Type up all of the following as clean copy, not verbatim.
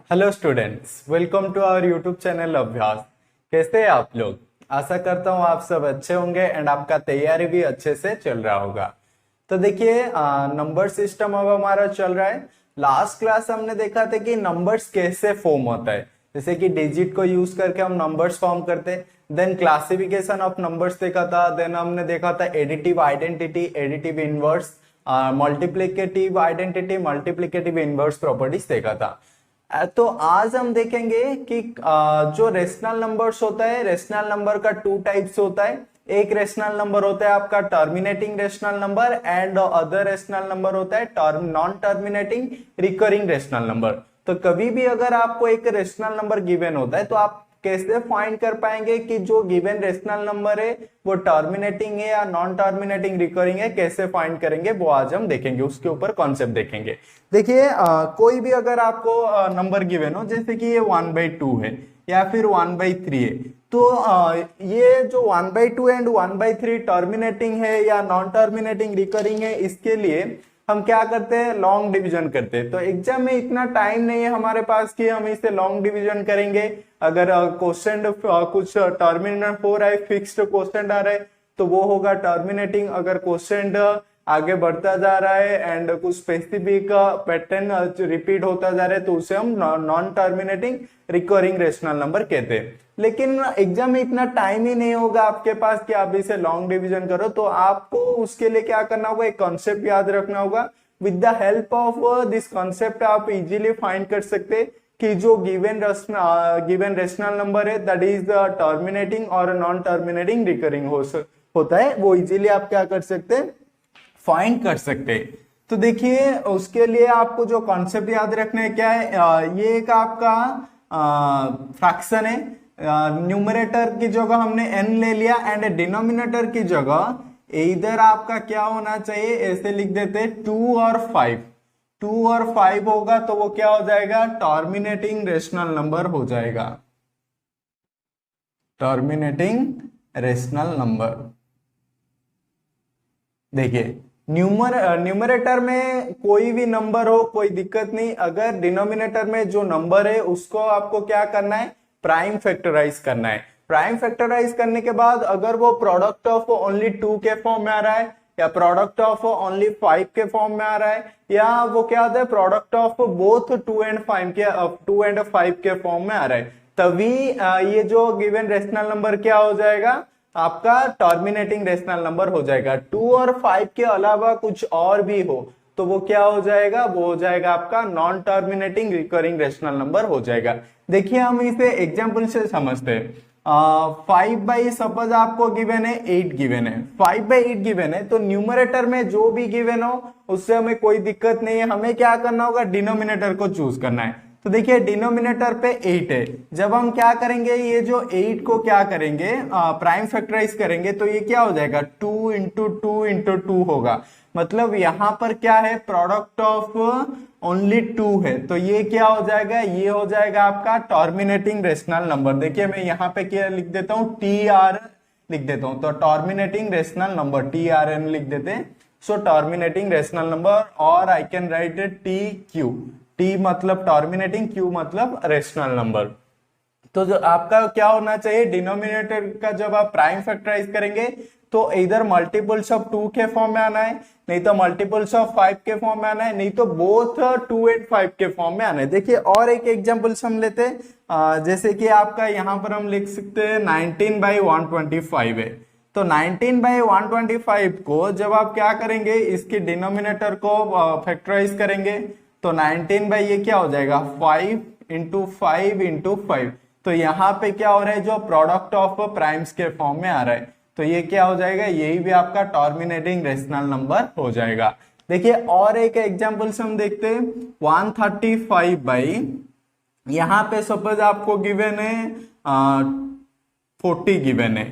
Hello students, welcome to our YouTube channel Abhyas. कैसे हैं आप लोग? आशा करता हूँ आप सब अच्छे होंगे एंड आपका तैयारी भी अच्छे से चल रहा होगा। तो देखिए, नंबर सिस्टम अब हमारा चल रहा है। लास्ट क्लास हमने देखा था कि नंबर्स कैसे फॉर्म होता है, जैसे कि डिजिट को यूज करके हम नंबर्स फॉर्म करते हैं। देन क्लासिफिकेशन ऑफ नंबर्स देखा था। देन हमने देखा था additive identity, additive inverse, multiplicative identity, multiplicative inverse properties देखा था। तो आज हम देखेंगे कि जो रेशनल नंबर्स होता है, रेशनल नंबर का टू टाइप्स होता है। एक रेशनल नंबर होता है आपका terminating rational number and other rational number होता है non terminating recurring rational number. तो कभी भी अगर आपको एक रेशनल नंबर गिवन होता है तो आप कैसे फाइंड कर पाएंगे कि जो गिवन रेशनल नंबर है वो टर्मिनेटिंग है या नॉन टर्मिनेटिंग रिकरिंग है, कैसे फाइंड करेंगे वो आज हम देखेंगे, उसके ऊपर कॉन्सेप्ट देखेंगे। देखिए, कोई भी अगर आपको नंबर गिवन हो, जैसे कि ये 1/2 है या फिर 1/3 है, तो ये जो 1/2 एंड 1/3 टर्मिनेटिंग है या नॉन टर्मिनेटिंग रिकरिंग है, इसके लिए हम क्या करते हैं, लॉन्ग डिवीजन करते हैं। तो एग्जाम में इतना टाइम नहीं है हमारे पास कि हम इसे लॉन्ग डिवीजन करेंगे। अगर क्वेश्चन कुछ टर्मिनेट हो रहा है, फिक्स्ड क्वेश्चन आ रहा है, तो वो होगा टर्मिनेटिंग। अगर क्वेश्चन आगे बढ़ता जा रहा है एंड कुछ स्पेसिफिक पैटर्न रिपीट होता जा रहा है, तो उसे हम non terminating recurring rational number कहते हैं। लेकिन एग्जाम में इतना टाइम ही नहीं होगा आपके पास कि आप इसे लॉन्ग डिवीजन करो, तो आपको उसके लिए क्या करना होगा, एक कॉन्सेप्ट याद रखना होगा। With the help of this concept आप इजीली फाइंड कर सकते कि जो गिवन रेशनल नंबर है दैट इज द टर्मिनेटिंग और नॉन टर्मिनेटिंग रिकरिंग होता है, वो इजीली आप क्या कर सकते हैं, फाइंड कर सकते हैं। तो देखिए, उसके लिए आपको जो कॉन्सेप्ट याद रखना है क्या है, ये एक आपका फ्रैक्शन है। न्यूमरेटर की जगह हमने n ले लिया एंड डिनोमिनेटर की जगह इधर आपका क्या होना चाहिए, ऐसे लिख देते 2 और 5। 2 और 5 होगा तो वो क्या हो जाएगा, टर्मिनेटिंग रेशनल नंबर हो जाएगा, टर्मिनेटिंग रेशनल नंबर। देखिए, न्यूमरेटर में कोई भी नंबर हो कोई दिक्कत नहीं, अगर डिनोमिनेटर में जो नंबर है उसको आपको क्या करना है, प्राइम फैक्टराइज करना है। प्राइम फैक्टराइज करने के बाद अगर वो प्रोडक्ट ऑफ ओनली 2 के फॉर्म में आ रहा है, या प्रोडक्ट ऑफ ओनली 5 के फॉर्म में आ रहा है, या वो क्या होता है प्रोडक्ट ऑफ बोथ 2 एंड 5 के फॉर्म में आ रहा है, तभी ये जो गिवन रेशनल नंबर क्या हो जाएगा, आपका टर्मिनेटिंग रेशनल नंबर हो जाएगा। 2 और 5 के अलावा कुछ और भी हो तो वो क्या हो जाएगा, वो हो जाएगा आपका non terminating recurring rational number हो जाएगा। देखिए, हम इसे एग्जांपल से समझते हैं। 5/, सपोज आपको गिवन है 8 गिवन है, 5/8 गिवन है, तो न्यूमरेटर में जो भी गिवन हो उससे हमें कोई दिक्कत नहीं है। हमें क्या करना होगा, डिनोमिनेटर को चूज करना है। तो देखिए, डिनोमिनेटर पे 8 है, जब हम क्या करेंगे, ये जो 8 को क्या करेंगे, प्राइम फैक्टराइज करेंगे, तो ये क्या हो जाएगा, 2 इंटू 2 इंटू 2 होगा। मतलब यहाँ पर क्या है, प्रोडक्ट ऑफ ओनली 2 है, तो ये क्या हो जाएगा, ये हो जाएगा आपका टर्मिनेटिंग रेशनल नंबर। देखिए, मैं यहाँ पे क्या लिख देता हूँ, TR लिख देता हूँ, तो टर्मिनेटिंग रेशनल नंबर, TRN लिख देते हैं। सो टर्मिनेटिंग रेशनल नंबर, और आई कैन राइट TQ। T मतलब टर्मिनेटिंग, Q मतलब रेशनल नंबर। तो जो आपका क्या होना चाहिए, डिनोमिनेटर का जब आप प्राइम फैक्टराइज करेंगे तो इधर मल्टीपल्स ऑफ 2 के फॉर्म में आना है, नहीं तो मल्टीपल्स ऑफ 5 के फॉर्म में आना है, नहीं तो बोथ 2 एंड 5 के फॉर्म में आना है। देखिए, और एक एग्जांपल हम लेते हैं, जैसे कि आपका यहाँ पर हम लिख सकते हैं 19/125 है। तो 19/125 को जब आप क्या करेंगे, इसके डिनोमिनेटर को फैक्टराइज करेंगे, तो 19 बाई ये क्या हो जाएगा, 5 इंटू 5 इंटू 5। तो यहाँ पे क्या हो रहा है, जो प्रोडक्ट ऑफ प्राइम्स के फॉर्म में आ रहा है, तो ये क्या हो जाएगा, यही भी आपका टर्मिनेटिंग रेशनल नंबर हो जाएगा। देखिए, और एक एग्जांपल से हम देखते हैं 135 यहाँ पे सपोज आपको गिवन है 40 गिवन है,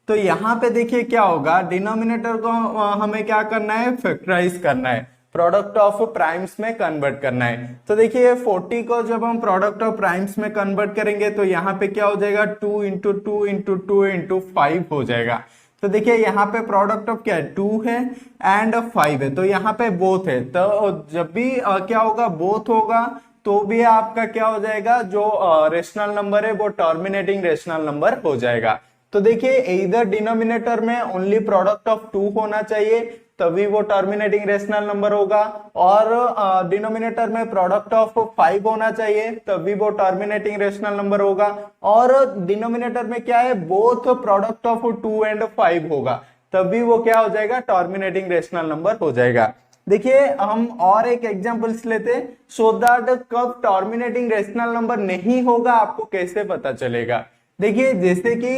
तो यहाँ पे देखिए क्या होगा, डिनोमिनेटर को हमें क्या करना है, फैक्टराइज करना है, प्रोडक्ट ऑफ प्राइम्स में कन्वर्ट करना है। तो देखिए, 40 को जब हम प्रोडक्ट ऑफ प्राइम्स में कन्वर्ट करेंगे तो यहाँ पे क्या हो जाएगा, 2 इंटू 2 इंटू 2 इंटू 5 हो जाएगा। तो देखिए, यहाँ पे प्रोडक्ट ऑफ क्या है, 2 है एंड 5 है, तो यहाँ पे बोथ है, तो जब भी क्या होगा, बोथ होगा तो भी आपका क्या हो जाएगा, जो रेशनल नंबर है वो टर्मिनेटिंग रेशनल नंबर हो जाएगा। तो देखिए इधर डिनोमिनेटर में ओनली प्रोडक्ट ऑफ 2 होना चाहिए, तभी वो टर्मिनेटिंग रेशनल नंबर होगा, और डिनोमिनेटर में प्रोडक्ट ऑफ 5 होना चाहिए, तभी वो टर्मिनेटिंग रेशनल नंबर होगा, और डिनोमिनेटर में क्या है, बोथ प्रोडक्ट ऑफ 2 एंड 5 होगा, तभी वो क्या हो जाएगा, टर्मिनेटिंग रेशनल नंबर हो जाएगा। देखिए हम और एक एग्जांपल्स लेते, सो दैट कब टर्मिनेटिंग रेशनल नंबर नहीं होगा आपको कैसे पता चलेगा। देखिए जैसे कि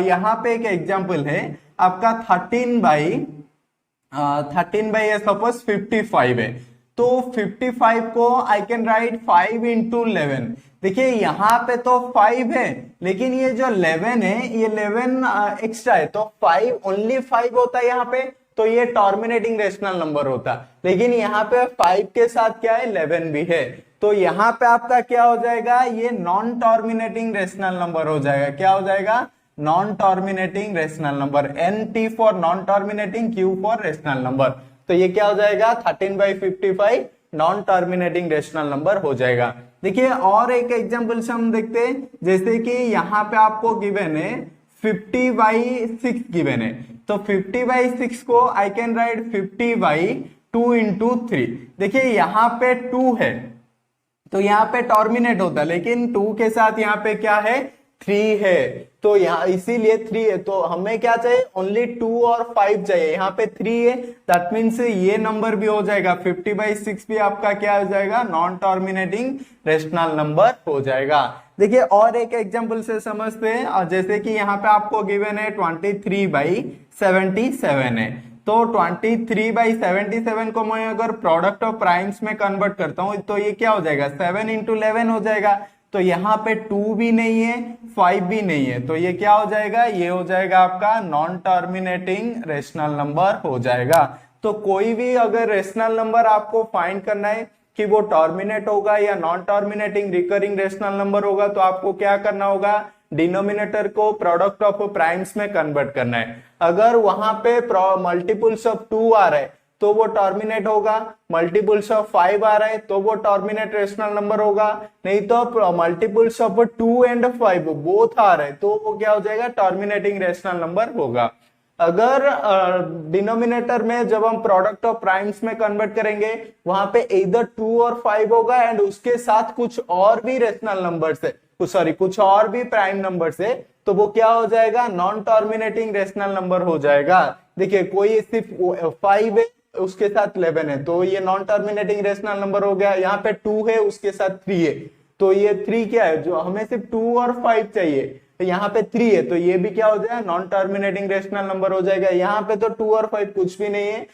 यहाँ पे एक एग्जांपल है आपका 13 बाई सपोज 55 है, तो 55 को आई कैन राइट 5 इंटू 11। देखिए यहाँ पे तो 5 है, लेकिन ये जो 11 है ये 11 एक्स्ट्रा है, तो 5 ओनली 5 होता है यहाँ पे, तो ये टर्मिनेटिंग रेशनल नंबर होता। लेकिन यहाँ पे 5 के साथ क्या है, 11 भी है, तो यहाँ पे आपका क्या हो जाएगा, ये नॉन टर्मिनेटिंग रेशनल नंबर हो जाएगा। क्या हो जाएगा, non terminating rational number, NT for non terminating, Q for rational number. तो ये क्या हो जाएगा, 13/55 नॉन टर्मिनेटिंग रेशनल नंबर हो जाएगा। देखिए और एक एग्जांपल से हम देखते हैं, जैसे कि यहाँ पे आपको गिवन है 50/6 गिवन है, तो 50/6 को आई कैन राइट 50/2 इंटू 3। देखिए यहाँ पे 2 है तो यहाँ पे टर्मिनेट होता, लेकिन 2 के साथ यहाँ पे क्या है, 3 है, तो यहाँ इसीलिए 3 है, तो हमें क्या चाहिए, ओनली 2 और 5 चाहिए, यहाँ पे 3 है, दैट मीन्स ये नंबर भी हो जाएगा, 50/6 भी आपका क्या हो जाएगा, नॉन टर्मिनेटिंग रेशनल नंबर हो जाएगा। देखिए और एक एग्जांपल से समझते हैं, और जैसे कि यहाँ पे आपको गिवन है 23/77 है, तो 23/77 को मैं अगर प्रोडक्ट ऑफ प्राइम्स में कन्वर्ट करता हूं तो ये क्या हो जाएगा, 7 इंटू 11 हो जाएगा। तो यहाँ पे 2 भी नहीं है, 5 भी नहीं है, तो ये क्या हो जाएगा, ये हो जाएगा आपका नॉन टर्मिनेटिंग रेशनल नंबर हो जाएगा। तो कोई भी अगर रेशनल नंबर आपको फाइंड करना है कि वो टर्मिनेट होगा या non terminating recurring rational number होगा, तो आपको क्या करना होगा, डिनोमिनेटर को प्रोडक्ट ऑफ प्राइम्स में कन्वर्ट करना है। अगर वहां पे मल्टीपल्स ऑफ 2 आ रहा है तो वो टर्मिनेट होगा, मल्टीपल्स ऑफ 5 आ रहा है तो वो टर्मिनेट रेशनल नंबर होगा, नहीं तो मल्टीपल्स ऑफ 2 एंड 5 बोथ आ रहे हैं तो वो क्या हो जाएगा, टर्मिनेटिंग रेशनल नंबर होगा। अगर डिनोमिनेटर में जब हम प्रोडक्ट ऑफ प्राइम्स में कन्वर्ट करेंगे वहां पे इधर 2 और 5 होगा एंड उसके साथ कुछ और भी रेशनल नंबर से, कुछ और भी प्राइम नंबर से, तो वो क्या हो जाएगा, नॉन टर्मिनेटिंग रेशनल नंबर हो जाएगा। देखिए कोई सिर्फ 5 है उसके साथ 11 है तो ये नॉन टर्मिनेटिंग रेशनल नंबर हो गया, यहाँ पे 2 है उसके साथ 3 है तो ये 3 क्या है, जो हमें सिर्फ 2 और 5 चाहिए, तो यहाँ पे 3 है तो ये भी क्या हो जाएगा, नॉन टर्मिनेटिंग रेशनल नंबर हो जाएगा। यहाँ पे तो 2 और 5 कुछ भी नहीं है,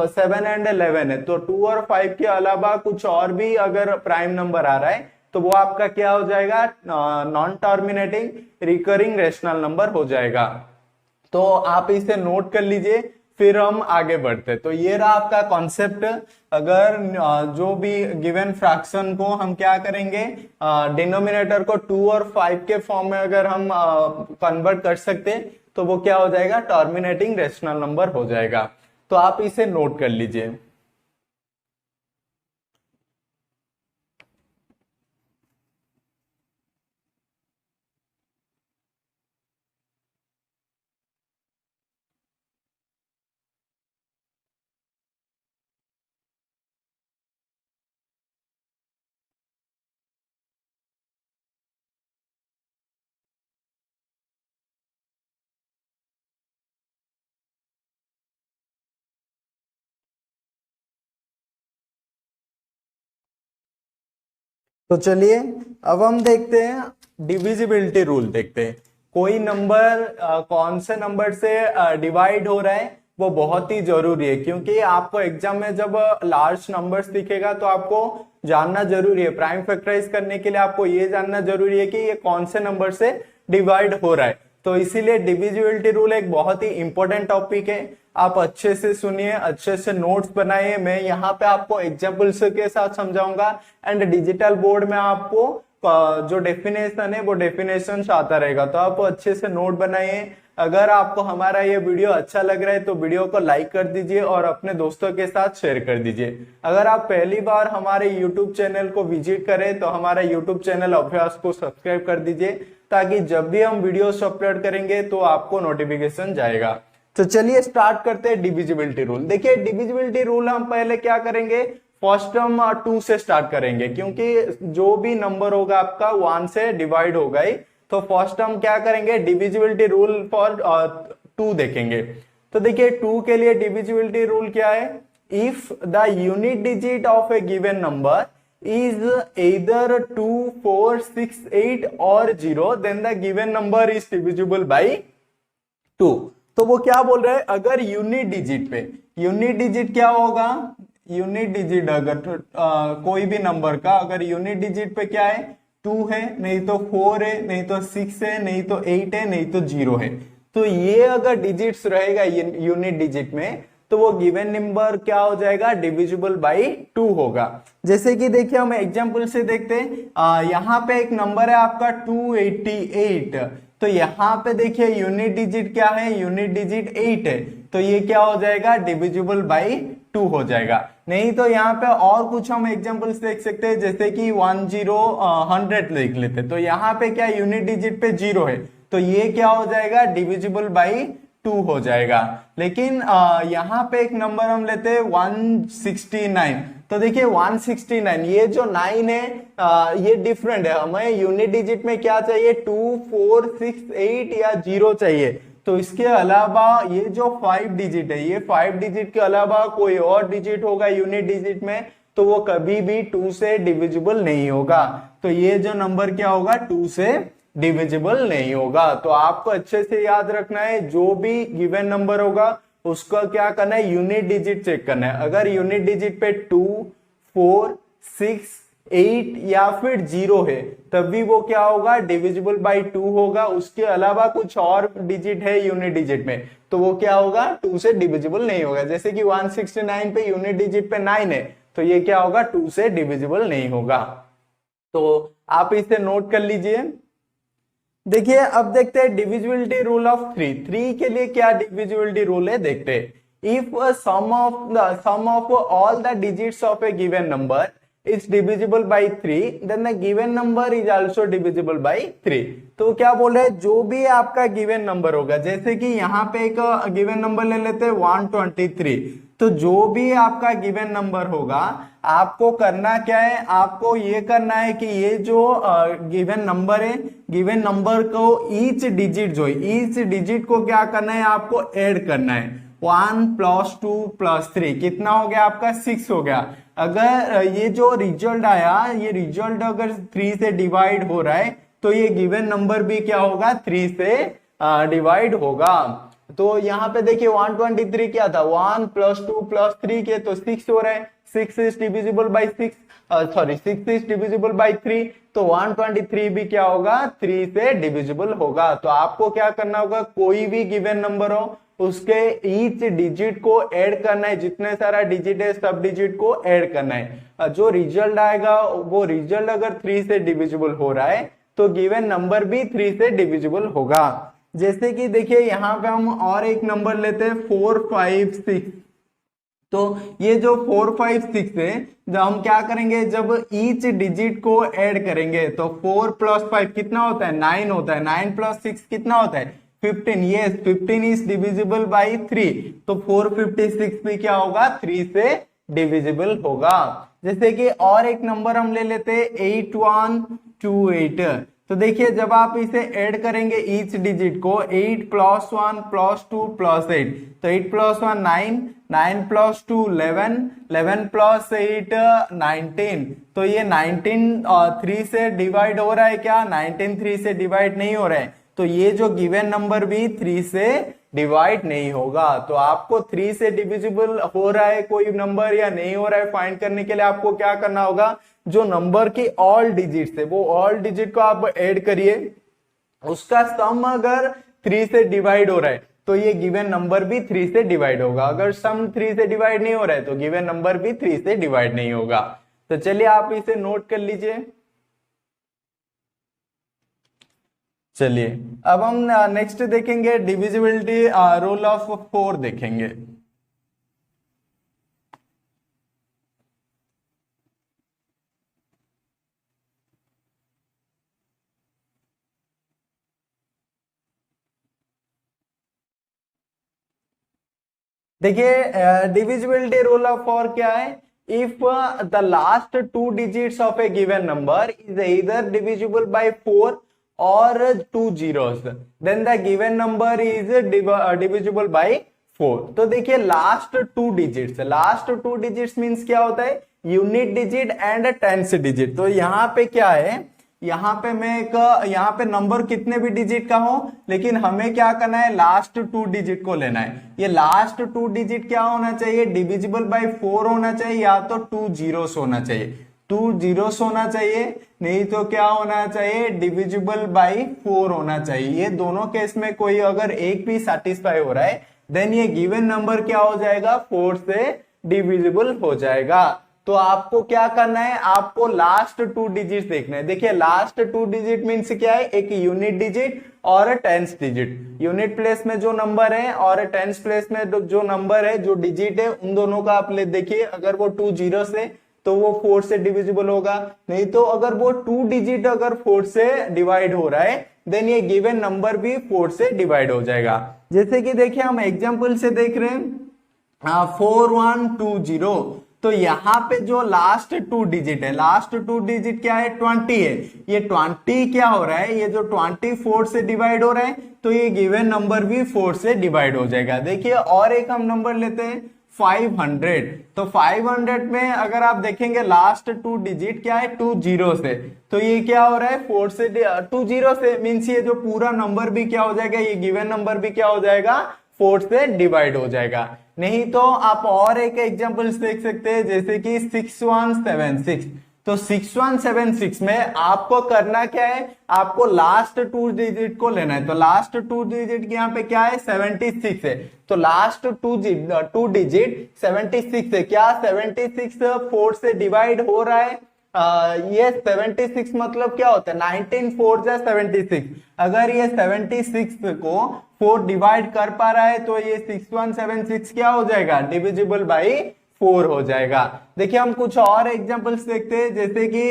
7 एंड 11 है, तो 2 और 5 के अलावा कुछ और भी अगर प्राइम नंबर आ रहा है तो वो आपका क्या हो जाएगा, non terminating recurring rational number हो जाएगा। तो आप इसे नोट कर लीजिए, फिर हम आगे बढ़ते। तो ये रहा आपका कॉन्सेप्ट। अगर जो भी गिवन फ्रैक्शन को हम क्या करेंगे, डिनोमिनेटर को 2 और 5 के फॉर्म में अगर हम कन्वर्ट कर सकते तो वो क्या हो जाएगा, टर्मिनेटिंग रेशनल नंबर हो जाएगा। तो आप इसे नोट कर लीजिए। तो चलिए अब हम देखते हैं डिविजिबिलिटी रूल देखते हैं। कोई नंबर कौन से नंबर से डिवाइड हो रहा है वो बहुत ही जरूरी है, क्योंकि आपको एग्जाम में जब लार्ज नंबर्स दिखेगा तो आपको जानना जरूरी है, प्राइम फैक्टराइज करने के लिए आपको ये जानना जरूरी है कि ये कौन से नंबर से डिवाइड हो रहा है। तो इसीलिए डिविजिबिलिटी रूल एक बहुत ही इंपॉर्टेंट टॉपिक है। आप अच्छे से सुनिए, अच्छे से नोट्स बनाइए। मैं यहाँ पे आपको एग्जाम्पल्स के साथ समझाऊंगा एंड डिजिटल बोर्ड में आपको जो डेफिनेशन है वो डेफिनेशन आता रहेगा। तो आप अच्छे से नोट बनाइए। अगर आपको हमारा ये वीडियो अच्छा लग रहा है तो वीडियो को लाइक कर दीजिए और अपने दोस्तों के साथ शेयर कर दीजिए। अगर आप पहली बार हमारे यूट्यूब चैनल को विजिट करें तो हमारा यूट्यूब चैनल अभ्यास को सब्सक्राइब कर दीजिए, ताकि जब भी हम वीडियोस अपलोड करेंगे तो आपको नोटिफिकेशन जाएगा। तो चलिए स्टार्ट करते हैं डिविजिबिलिटी रूल। देखिए डिविजिबिलिटी रूल हम पहले क्या करेंगे, फर्स्ट टर्म 2 से स्टार्ट करेंगे, क्योंकि जो भी नंबर होगा आपका 1 से डिवाइड होगा ही। तो फर्स्ट टर्म क्या करेंगे, डिविजिबिलिटी रूल फॉर 2 देखेंगे। तो देखिए 2 के लिए डिविजिबिलिटी रूल क्या है, if the unit digit of a given number is either 2, 4, 6, 8 और 0 then the given number is divisible by 2। तो वो क्या बोल रहे हैं, अगर यूनिट डिजिट पे, यूनिट डिजिट क्या होगा, यूनिट डिजिट अगर कोई भी नंबर का अगर यूनिट डिजिट पे क्या है 2 है, नहीं तो 4 है, नहीं तो 6 है, नहीं तो 8 है, नहीं तो 0 है, तो ये अगर डिजिट्स रहेगा यूनिट डिजिट में तो वो गिवन नंबर क्या हो जाएगा, डिविजिबल बाई 2 होगा। जैसे कि देखिए हम एग्जांपल से देखते हैं, यहाँ पे एक नंबर है आपका 288। तो यहाँ पे देखिए यूनिट डिजिट क्या है, यूनिट डिजिट 8 है, तो ये क्या हो जाएगा, डिविजिबल बाई 2 हो जाएगा। नहीं तो यहाँ पे और कुछ हम एग्जांपल्स देख सकते हैं, जैसे कि 100 देख लेते, तो यहाँ पे क्या यूनिट डिजिट पे 0 है, तो ये क्या हो जाएगा, डिविजिबल बाई 2 हो जाएगा। लेकिन यहाँ पे एक नंबर हम लेते हैं 169। तो देखिए 169, ये जो 9 है ये डिफरेंट है, हमें यूनिट डिजिट में क्या चाहिए, 2, 4, 6, 8 या 0 चाहिए। तो इसके अलावा ये जो 5 डिजिट है, ये 5 डिजिट के अलावा कोई और डिजिट होगा यूनिट डिजिट में तो वो कभी भी 2 से डिविजिबल नहीं होगा। तो ये जो नंबर क्या होगा, 2 से डिविजिबल नहीं होगा। तो आपको अच्छे से याद रखना है, जो भी गिवन नंबर होगा उसका क्या करना है, यूनिट डिजिट चेक करना है। अगर यूनिट डिजिट पे 2, 4, 6, 8 या फिर 0 है तब भी वो क्या होगा, डिविजिबल बाई 2 होगा। उसके अलावा कुछ और डिजिट है यूनिट डिजिट में तो वो क्या होगा, 2 से डिविजिबल नहीं होगा। जैसे कि 169 पे यूनिट डिजिट पे 9 है तो ये क्या होगा, 2 से डिविजिबल नहीं होगा। तो आप इसे नोट कर लीजिए। देखिए अब देखते हैं डिविजिबिलिटी रूल ऑफ 3 के लिए क्या डिविजिबिलिटी रूल है, देखते हैं। If sum of all the digits of a given number is divisible by 3 then the given number is also divisible by 3। तो क्या बोल रहे हैं, जो भी आपका गिवन नंबर होगा, जैसे कि यहाँ पे एक गिवन नंबर ले लेते हैं 123। तो जो भी आपका गिवन नंबर होगा आपको करना क्या है, आपको ये करना है कि ये जो गिवन नंबर है, गिवन नंबर को ईच डिजिट जो है, ईच डिजिट को क्या करना है, आपको ऐड करना है। 1 + 2 + 3 कितना हो गया आपका, 6 हो गया। अगर ये जो रिजल्ट आया, ये रिजल्ट अगर 3 से डिवाइड हो रहा है तो ये गिवन नंबर भी क्या होगा, 3 से डिवाइड होगा। तो यहाँ पे देखिए 123 क्या था, 1 + 2 + 3 के तो 6 हो रहा है, 6 is divisible by 6 is divisible by 3। तो 123 भी क्या होगा, 3 से डिविजिबल होगा। तो आपको क्या करना होगा, कोई भी गिवन नंबर हो उसके ईच डिजिट को ऐड करना है, जितने सारा डिजिट है सब डिजिट को ऐड करना है। जो रिजल्ट आएगा वो रिजल्ट अगर 3 से डिविजिबल हो रहा है तो गिवन नंबर भी 3 से डिविजिबल होगा। जैसे कि देखिए यहाँ पे हम और एक नंबर लेते हैं 4, 5, 6। तो ये जो 4, 5, 6 है, जब हम क्या करेंगे, जब ईच डिजिट को ऐड करेंगे तो 4 + 5 कितना होता है, 9 होता है। 9 + 6 कितना होता है, 15। Yes, 15 is divisible by 3। तो 456 भी क्या होगा, 3 से डिविजिबल होगा। जैसे कि और एक नंबर हम ले लेते हैं 8128। तो देखिए जब आप इसे ऐड करेंगे ईच डिजिट को, 8 + 1 + 2 + 8, तो 8 + 1 9, 9 + 2 11, 11 + 8 19। तो ये 19 3 से डिवाइड हो रहा है क्या, 19 3 से डिवाइड नहीं हो रहा है। तो ये जो गिवन नंबर भी 3 से डिवाइड नहीं होगा। तो आपको 3 से डिविजिबल हो रहा है कोई नंबर या नहीं हो रहा है फाइंड करने के लिए आपको क्या करना होगा, जो नंबर की ऑल डिजिट्स है वो ऑल डिजिट को आप ऐड करिए, उसका सम अगर 3 से डिवाइड हो रहा है तो ये गिवन नंबर भी 3 से डिवाइड होगा। अगर सम 3 से डिवाइड नहीं हो रहा है तो गिवन नंबर भी 3 से डिवाइड नहीं होगा। तो चलिए आप इसे नोट कर लीजिए। चलिए अब हम नेक्स्ट देखेंगे डिविजिबिलिटी रूल ऑफ 4 देखेंगे। देखिए डिविजिबिलिटी रूल ऑफ 4 क्या है? If the last 2 digits of a given number is either divisible by 4 or 2 zeros, then the given number is divisible by 4। तो देखिए लास्ट 2 डिजिट्स मीन्स क्या होता है? Unit digit and tens digit. तो यहाँ पे क्या है, यहाँ पे यहाँ पे नंबर कितने भी डिजिट का हो, लेकिन हमें क्या करना है? लास्ट 2 डिजिट को लेना है। ये लास्ट 2 डिजिट क्या होना चाहिए? डिविजिबल बाय 4 होना चाहिए, या तो 2 जीरोस होना चाहिए। 2 जीरोस होना चाहिए, नहीं तो क्या होना चाहिए? डिविजिबल बाय 4 होना चाहिए। ये दोनों केस में कोई अगर एक भी सेटिस्फाई हो रहा है, देन ये गिवन नंबर क्या हो जाएगा? 4 से डिविजिबल हो जाएगा। तो आपको क्या करना है? आपको लास्ट 2 डिजिट देखना है। देखिए लास्ट 2 डिजिट मीन्स क्या है? एक यूनिट डिजिट और टेंस डिजिट। यूनिट प्लेस में जो नंबर है और टेंस प्लेस में जो नंबर है, जो डिजिट है, उन दोनों का आप ले देखिए। अगर वो 2 जीरो से तो वो 4 से डिविजिबल होगा, नहीं तो अगर वो 2 डिजिट अगर 4 से डिवाइड हो रहा है, देन ये गिवन नंबर भी 4 से डिवाइड हो जाएगा। जैसे कि देखिए हम एग्जाम्पल से देख रहे हैं 4120। तो यहाँ पे जो लास्ट 2 डिजिट है, लास्ट 2 डिजिट क्या है? 20 है। ये 20 क्या हो रहा है? ये जो 20 4 से डिवाइड हो रहा है, तो ये गिवन नंबर भी 4 से डिवाइड हो जाएगा। देखिए और एक हम नंबर लेते हैं 500। तो 500 में अगर आप देखेंगे लास्ट 2 डिजिट क्या है? 2 जीरो से। तो ये क्या हो रहा है? 4 से 2 जीरो से मीन्स ये जो पूरा नंबर भी क्या हो जाएगा? ये गिवन नंबर भी क्या हो जाएगा? 4 से डिवाइड हो जाएगा। नहीं तो आप और एक एग्जांपल्स देख सकते हैं, जैसे कि 6176। तो 6176 में आपको करना क्या है? आपको लास्ट 2 डिजिट को लेना है। तो लास्ट 2 डिजिट यहाँ पे क्या है? 76 है। तो लास्ट 2 डिजिट 76 है। क्या 76 4 से डिवाइड हो रहा है? ये 76 मतलब क्या होता है? 19 4 जा 76। अगर ये 76 को 4 डिवाइड कर पा रहा है, तो ये 6176 क्या हो जाएगा? डिविजिबल बाई 4 हो जाएगा। देखिए हम कुछ और एग्जांपल्स देखते हैं, जैसे कि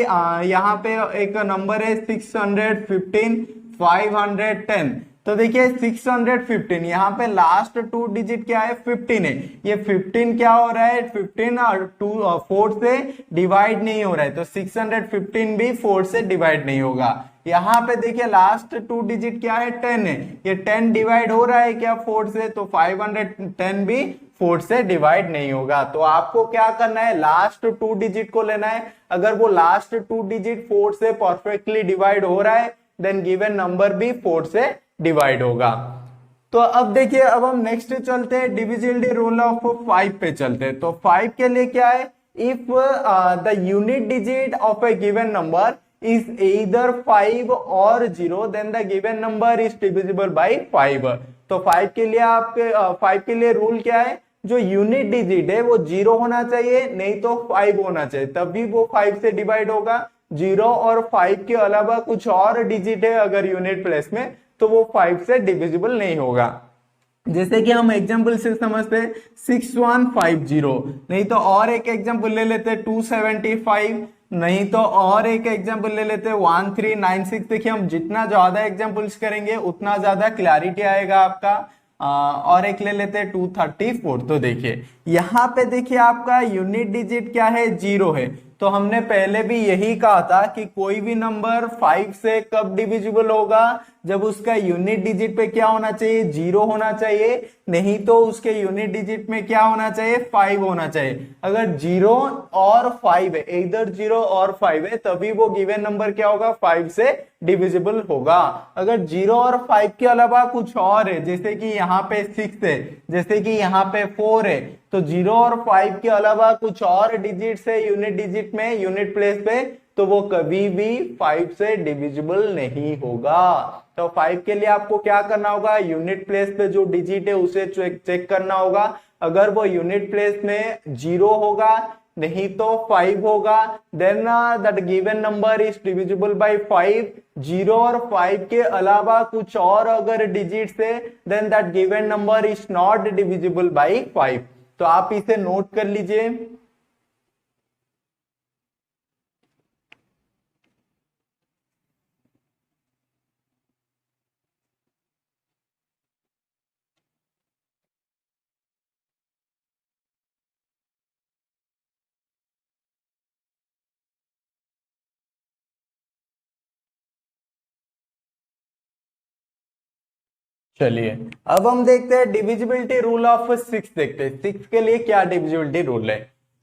यहाँ पे एक नंबर है 615 510। तो देखिए 615 यहाँ पे लास्ट 2 डिजिट क्या है? 15 है। ये 15 क्या हो रहा है? 15 और 4 से डिवाइड नहीं हो रहा है, तो 615 भी 4 से डिवाइड नहीं होगा। यहाँ पे देखिए लास्ट 2 डिजिट क्या है? 10 है। ये 10 डिवाइड हो रहा है क्या 4 से? तो 510 भी 4 से डिवाइड नहीं होगा। तो आपको क्या करना है? लास्ट 2 डिजिट को लेना है। अगर वो लास्ट 2 डिजिट 4 से परफेक्टली डिवाइड हो रहा है, देन गिवन नंबर भी 4 से डिवाइड होगा। तो अब देखिए, अब हम नेक्स्ट चलते हैं, डिविजिबिलिटी रूल ऑफ 5 पे चलते हैं। तो 5 के लिए क्या है? If the unit digit of a given number is either 5 or 0, then the given number is divisible by 5। तो 5 के लिए आपके 5 के लिए रूल क्या है? जो यूनिट डिजिट है वो 0 होना चाहिए, नहीं तो 5 होना चाहिए, तभी वो 5 से डिवाइड होगा। 0 और 5 के अलावा कुछ और डिजिट है अगर यूनिट प्लेस में, तो वो 5 से डिविजिबल नहीं होगा। जैसे कि हम एग्जांपल से समझते हैं 6150, नहीं तो और एक एग्जांपल ले लेते हैं 275, नहीं तो और एक एग्जांपल ले लेते हैं 1396। देखिए हम जितना ज्यादा एग्जांपल्स करेंगे उतना ज्यादा क्लैरिटी आएगा आपका। और एक ले लेते हैं 234। तो देखिए यहाँ पे देखिए आपका यूनिट डिजिट क्या है? 0 है। तो हमने पहले भी यही कहा था कि कोई भी नंबर 5 से कब डिविजिबल होगा? जब उसका यूनिट डिजिट पे क्या होना चाहिए? 0 होना चाहिए, नहीं तो उसके यूनिट डिजिट में क्या होना चाहिए? 5 होना चाहिए। अगर 0 और 5 है, इधर 0 और 5 है, तभी वो गिवन नंबर क्या होगा? 5 से डिविजिबल होगा। अगर 0 और 5 के अलावा कुछ और है, जैसे कि यहाँ पे 6 है, जैसे कि यहाँ पे 4 है, तो 0 और 5 के अलावा कुछ और डिजिट्स है यूनिट डिजिट में, यूनिट प्लेस पे, तो वो कभी भी 5 से डिविजिबल नहीं होगा। तो 5 के लिए आपको क्या करना होगा? यूनिट प्लेस पे जो डिजिट है उसे चेक करना होगा। अगर वो यूनिट प्लेस में 0 होगा नहीं तो 5 होगा। Then that given number is divisible by 5। 0 और 5 के अलावा कुछ और अगर डिजिट्स है then that given number is not divisible by 5। तो आप इसे नोट कर लीजिए। चलिए अब हम देखते हैं डिविजिबिलिटी रूल ऑफ 6। देखते हैं 6 के लिए क्या डिविजिबिलिटी रूल है।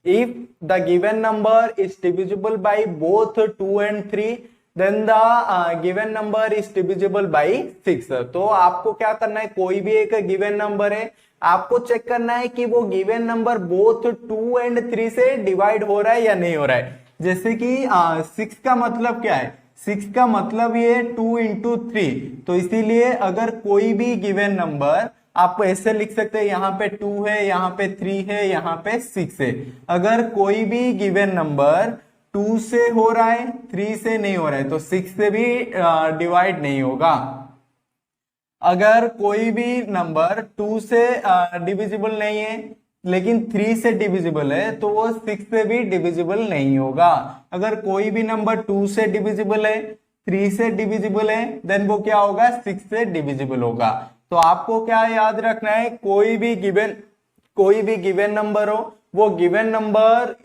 If the given number is divisible by both 2 and 3 then the given number is divisible by 6। तो आपको क्या करना है, कोई भी एक गिवन नंबर है, आपको चेक करना है कि वो गिवन नंबर बोथ 2 एंड 3 से डिवाइड हो रहा है या नहीं हो रहा है। जैसे कि 6 का मतलब क्या है, 6 का मतलब ये 2 इंटू 3। तो इसीलिए अगर कोई भी गिवन नंबर, आप ऐसे लिख सकते हैं, यहाँ पे 2 है, यहाँ पे 3 है, यहाँ पे 6 है। अगर कोई भी गिवन नंबर 2 से हो रहा है, 3 से नहीं हो रहा है, तो 6 से भी डिवाइड नहीं होगा। अगर कोई भी नंबर 2 से डिविजिबल नहीं है लेकिन 3 से डिविजिबल है, तो वो 6 से भी डिविजिबल नहीं होगा। अगर कोई भी नंबर 2 से डिविजिबल है, 3 से डिविजिबल है, देन वो क्या होगा, 6 से डिविजिबल होगा। तो आपको क्या याद रखना है, कोई भी गिवन नंबर हो, वो given number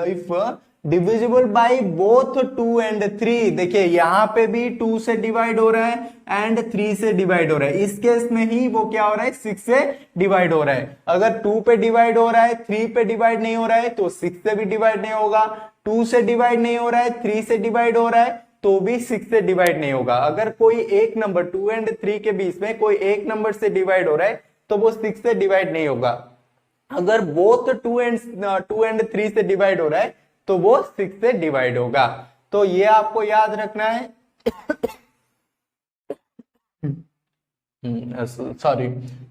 if divisible by both 2 and 3। देखिए यहाँ पे भी 2 से डिवाइड हो रहा है एंड 3 से डिवाइड हो रहा है। इस केस में ही वो क्या हो रहा है, 6 से डिवाइड हो रहा है। अगर 2 पे डिवाइड हो रहा है, 3 पे डिवाइड नहीं हो रहा है, तो 6 से भी डिवाइड नहीं होगा। 2 से डिवाइड नहीं हो रहा है, 3 से डिवाइड हो रहा है, तो भी 6 से डिवाइड नहीं होगा। अगर कोई एक नंबर 2 एंड 3 के बीच में कोई एक नंबर से डिवाइड हो रहा है, तो वो 6 से डिवाइड नहीं होगा। अगर बोथ 2 एंड 3 से डिवाइड हो रहा है, तो वो 6 से डिवाइड होगा। तो ये आपको याद रखना है। सॉरी।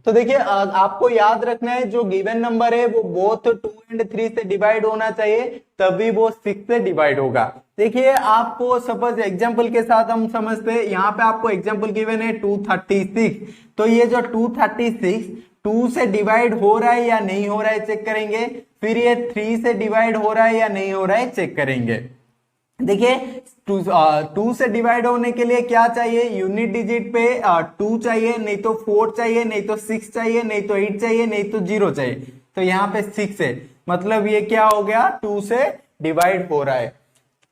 तो देखिए आपको याद रखना है, जो गिवन नंबर है वो बोथ 2 एंड 3 से डिवाइड होना चाहिए, तभी वो 6 से डिवाइड होगा। देखिए आपको सपोज एग्जांपल के साथ हम समझते हैं, यहाँ पे आपको एग्जांपल गिवन है 236। तो ये जो 236 2 से डिवाइड हो रहा है या नहीं हो रहा है चेक करेंगे। फिर ये 3 से डिवाइड हो रहा है या नहीं हो रहा है चेक करेंगे। देखिए 2 से डिवाइड होने के लिए क्या चाहिए, यूनिट डिजिट पे 2 चाहिए, नहीं तो 4 चाहिए, नहीं तो 6 चाहिए, नहीं तो 8 चाहिए, नहीं तो 0 चाहिए। तो यहाँ पे 6 है, मतलब ये क्या हो गया, 2 से डिवाइड हो रहा है।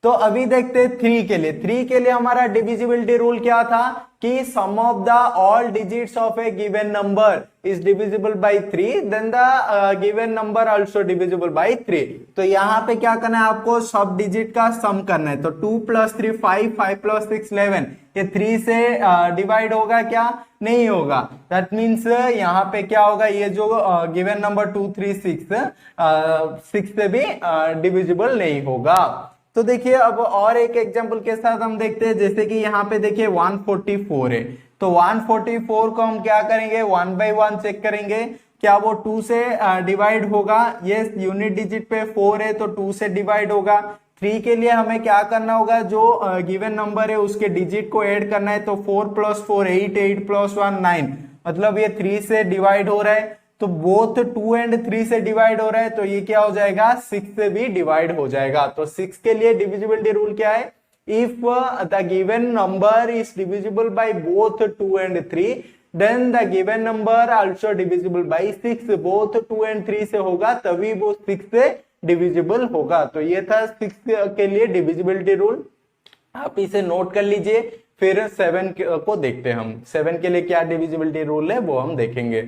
तो अभी देखते हैं 3 के लिए। 3 के लिए हमारा डिविजिबिलिटी रूल क्या था कि sum of the all digits of a given number is divisible by 3 then the given number also divisible by 3। तो यहाँ पे क्या करना है, आपको सब डिजिट का सम करना है। तो 2 + 3 5, 5 + 6 11। ये 3 से डिवाइड होगा क्या, नहीं होगा। दैट मीन्स यहाँ पे क्या होगा, ये जो गिवन नंबर 2 3 6 6 से भी डिविजिबल नहीं होगा। तो देखिए अब और एक एग्जांपल के साथ हम देखते हैं, जैसे कि यहाँ पे देखिए 144 है। तो 144 को हम क्या करेंगे, 1 by 1 चेक करेंगे, क्या वो 2 से डिवाइड होगा। ये यूनिट डिजिट पे 4 है, तो 2 से डिवाइड होगा। 3 के लिए हमें क्या करना होगा, जो गिवन नंबर है उसके डिजिट को ऐड करना है। तो 4 + 4 8, 8 + 1 9, मतलब ये 3 से डिवाइड हो रहा है। तो बोथ 2 एंड 3 से डिवाइड हो रहा है, तो ये क्या हो जाएगा, 6 से भी डिवाइड हो जाएगा। तो 6 के लिए डिविजिबिलिटी रूल क्या है, if the given number is divisible by both 2 and 3 then the given number also divisible by 6। Both 2 and 3 से होगा तभी वो 6 से डिविजिबल होगा। तो ये था 6 के लिए डिविजिबिलिटी रूल, आप इसे नोट कर लीजिए। फिर 7 को देखते हैं हम, 7 के लिए क्या डिविजिबिलिटी रूल है वो हम देखेंगे।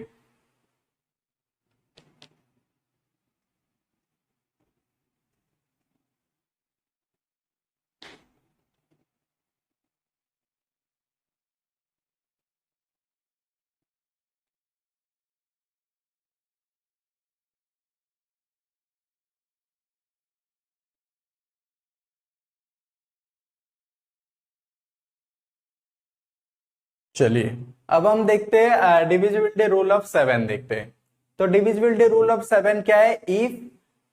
चलिए अब हम देखते हैं डिविजिबिलिटी रूल ऑफ 7 देखते हैं। तो डिविजिबिलिटी रूल ऑफ 7 क्या है, if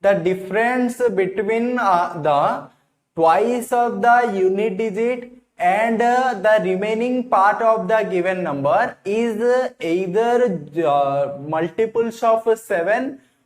the difference between the twice of the unit digit and the remaining part of the given number is either multiples of 7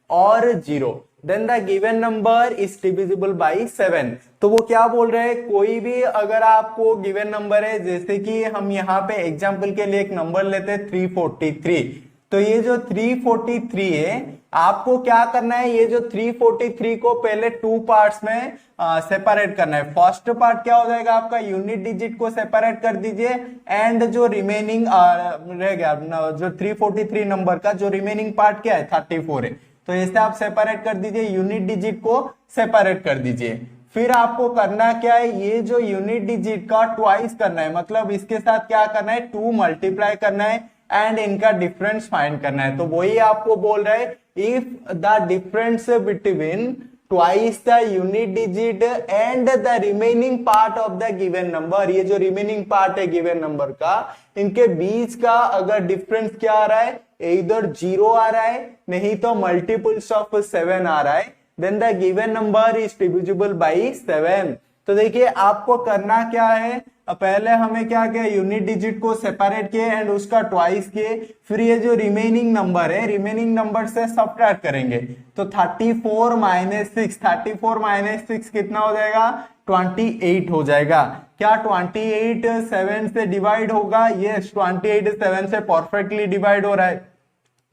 or 0, then the given number is divisible by 7। तो वो क्या बोल रहे हैं, कोई भी अगर आपको गिवन नंबर है, जैसे कि हम यहाँ पे एग्जांपल के लिए एक नंबर लेते हैं 343, तो ये जो 343 है आपको क्या करना है, ये जो 343 को पहले टू पार्ट्स में सेपरेट करना है। फर्स्ट पार्ट क्या हो जाएगा आपका, यूनिट डिजिट को सेपरेट कर दीजिए एंड जो रिमेनिंग रह गया जो 343 नंबर का जो रिमेनिंग पार्ट क्या है 34 है, तो ऐसे आप सेपरेट कर दीजिए, यूनिट डिजिट को सेपरेट कर दीजिए। फिर आपको करना क्या है, ये जो यूनिट डिजिट का ट्वाइस करना है, मतलब इसके साथ क्या करना है 2 मल्टीप्लाई करना है एंड इनका डिफरेंस फाइंड करना है। तो वही आपको बोल रहा है, if the difference between twice the unit digit and the remaining part of the given number, ये जो रिमेनिंग पार्ट है गिवन नंबर का, इनके बीच का अगर डिफरेंस क्या आ रहा है, इधर 0 आ रहा है, नहीं तो मल्टीपल्स ऑफ 7 आ रहा है, then the given number is divisible by 7। तो देखिए आपको करना क्या है, पहले हमें क्या किया, यूनिट डिजिट को सेपरेट किए एंड उसका ट्वाइस किए, फिर ये जो रिमेनिंग नंबर है रिमेनिंग नंबर से सब्ट्रैक्ट करेंगे, तो 34 माइनस 6, 34 माइनस 6 कितना हो जाएगा 28 हो जाएगा। क्या 28 7 से डिवाइड होगा, यस 28 7 से परफेक्टली डिवाइड हो रहा है,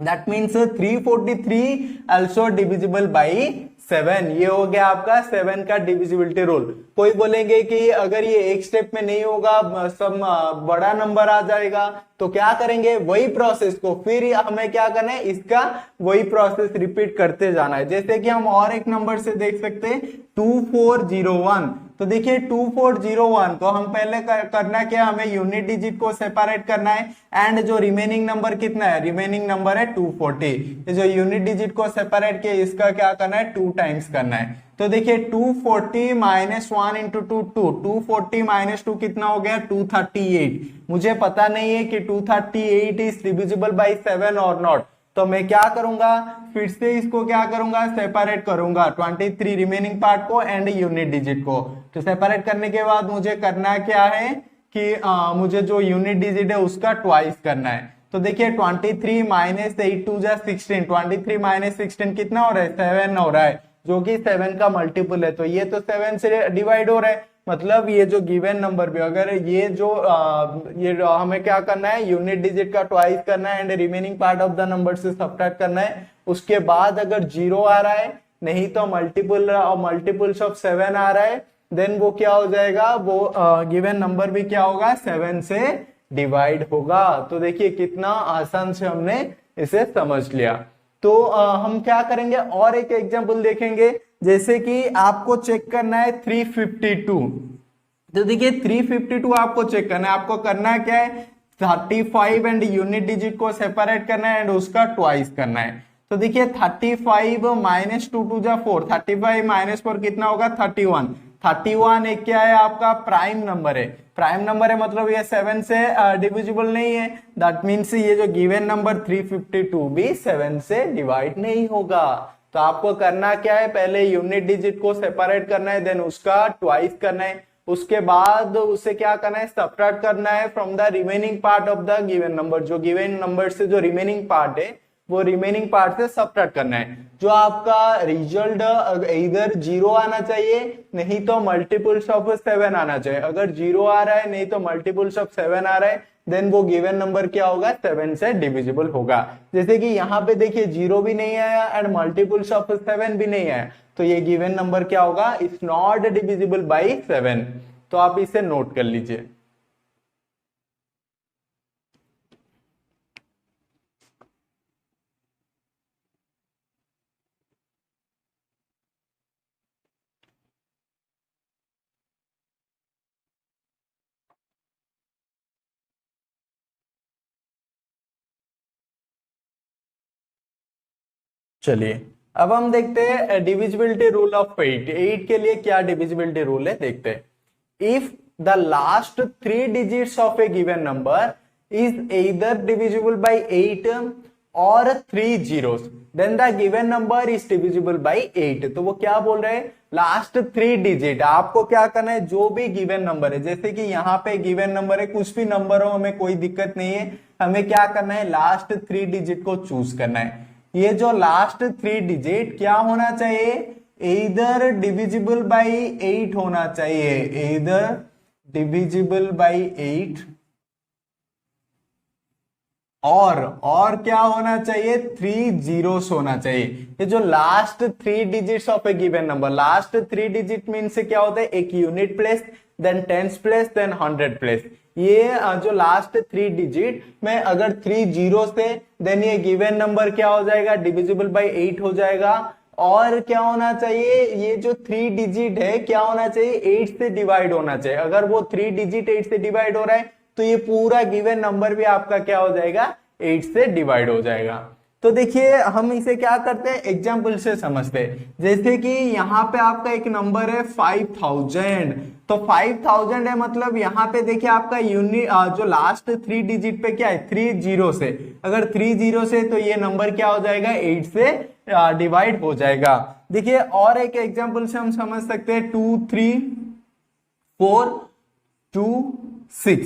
that means 343 also divisible by 7। ये हो गया आपका 7 का डिविजिबिलिटी रूल। कोई बोलेंगे कि अगर ये एक स्टेप में नहीं होगा, सब बड़ा नंबर आ जाएगा, तो क्या करेंगे, वही प्रोसेस को फिर हमें क्या करना है, इसका वही प्रोसेस रिपीट करते जाना है। जैसे कि हम और एक नंबर से देख सकते हैं 2401, तो देखिए 2401 को हम पहले करना क्या, हमें यूनिट डिजिट को सेपरेट करना है एंड जो रिमेनिंग नंबर कितना है, रिमेनिंग नंबर है 240, जो यूनिट डिजिट को सेपरेट किया इसका क्या करना है 2 टाइम्स करना है। तो देखिए 240 माइनस 1 इंटू 2, 240 माइनस 2 कितना हो गया 238। मुझे पता नहीं है कि 238 इज डिविजिबल बाई 7 और नॉट, तो मैं क्या करूंगा, फिर से इसको क्या करूंगा, सेपरेट करूंगा 23 रिमेनिंग पार्ट को एंड यूनिट डिजिट को। तो सेपरेट करने के बाद मुझे करना क्या है कि मुझे जो यूनिट डिजिट है उसका ट्वाइस करना है। तो देखिए 23 माइनस 8 2 जा 16, 23 माइनस 16 कितना हो रहा है 7 हो रहा है, जो कि 7 का मल्टीपल है, तो ये तो 7 से डिवाइड हो रहा है, मतलब ये जो गिवन नंबर भी अगर ये जो ये हमें क्या करना है, यूनिट डिजिट का ट्वाइस करना है and remaining part of the number से सब्ट्रैक्ट करना है, उसके बाद अगर 0 आ रहा है, नहीं तो मल्टीपल्स ऑफ 7 आ रहा है, देन वो क्या हो जाएगा, वो गिवन नंबर भी क्या होगा 7 से डिवाइड होगा। तो देखिए कितना आसान से हमने इसे समझ लिया। तो हम क्या करेंगे, और एक एग्जांपल देखेंगे, जैसे कि आपको चेक करना है 352, तो देखिए 352 आपको चेक करना है, आपको करना क्या है 35 एंड यूनिट डिजिट को सेपरेट करना है एंड उसका ट्वाइस करना है। तो देखिए 35 माइनस 2 2 जा 4, 35 माइनस 4 कितना होगा 31, 31 एक क्या है आपका प्राइम नंबर है, प्राइम नंबर है मतलब ये 7 से डिविजिबल नहीं है, दैट मीन्स ये जो गिवन नंबर 352 भी 7 से डिवाइड नहीं होगा। तो आपको करना क्या है, पहले यूनिट डिजिट को सेपरेट करना है, देन उसका ट्वाइस करना है, उसके बाद उसे क्या करना है सब्ट्रैक्ट करना है from the remaining part of the given number, जो गिवन नंबर से जो रिमेनिंग पार्ट है वो रिमेनिंग पार्ट से सब्ट्रैक्ट करना है। जो आपका रिजल्ट इधर 0 आना चाहिए, नहीं तो मल्टीपल्स ऑफ 7 आना चाहिए। अगर 0 आ रहा है नहीं तो मल्टीपल्स ऑफ 7 आ रहा है, देन वो गिवन नंबर क्या होगा 7 से डिविजिबल होगा। जैसे कि यहाँ पे देखिए 0 भी नहीं आया एंड मल्टीपल्स ऑफ 7 भी नहीं आया, तो ये गिवन नंबर क्या होगा, इट्स नॉट डिविजिबल बाई 7। तो आप इसे नोट कर लीजिए। चलिए अब हम देखते हैं डिविजिबिलिटी रूल ऑफ 8। 8 के लिए क्या डिविजिबिलिटी रूल है देखते हैं। If the last 3 digits of a given number is either divisible by 8 और 3 zeros, then the given number is divisible by 8। तो वो क्या बोल रहे हैं, लास्ट 3 डिजिट आपको क्या करना है, जो भी गिवन नंबर है, जैसे कि यहाँ पे गिवन नंबर है, कुछ भी नंबर हो हमें कोई दिक्कत नहीं है, हमें क्या करना है, लास्ट 3 डिजिट को चूज करना है। ये जो लास्ट 3 डिजिट क्या होना चाहिए, इधर डिविजिबल बाय 8 होना चाहिए, इधर डिविजिबल बाय 8, और क्या होना चाहिए, 3 जीरोस होना चाहिए। ये जो last 3 digits of a given number, last 3 digit mean से क्या होता है, एक unit place, then tens place, then 100 place. ये जो लास्ट 3 डिजिट में अगर 3 जीरो थे, देन ये गिवन नंबर क्या हो जाएगा, डिविजिबल बाय 8 हो जाएगा। और क्या होना चाहिए, ये जो 3 डिजिट है क्या होना चाहिए, 8 से डिवाइड होना चाहिए। अगर वो 3 डिजिट 8 से डिवाइड हो रहा है तो ये पूरा गिवन नंबर भी आपका क्या हो जाएगा, 8 से डिवाइड हो जाएगा। तो देखिए हम इसे क्या करते हैं, एग्जाम्पल से समझते हैं। जैसे कि यहाँ पे आपका एक नंबर है 5000, तो 5000 है, मतलब यहाँ पे देखिए आपका यूनिट जो लास्ट 3 डिजिट पे क्या है, 3 जीरो से, अगर 3 जीरो से तो ये नंबर क्या हो जाएगा, 8 से डिवाइड हो जाएगा। देखिए और एक एग्जाम्पल से हम समझ सकते हैं, 2 3 4 2 6,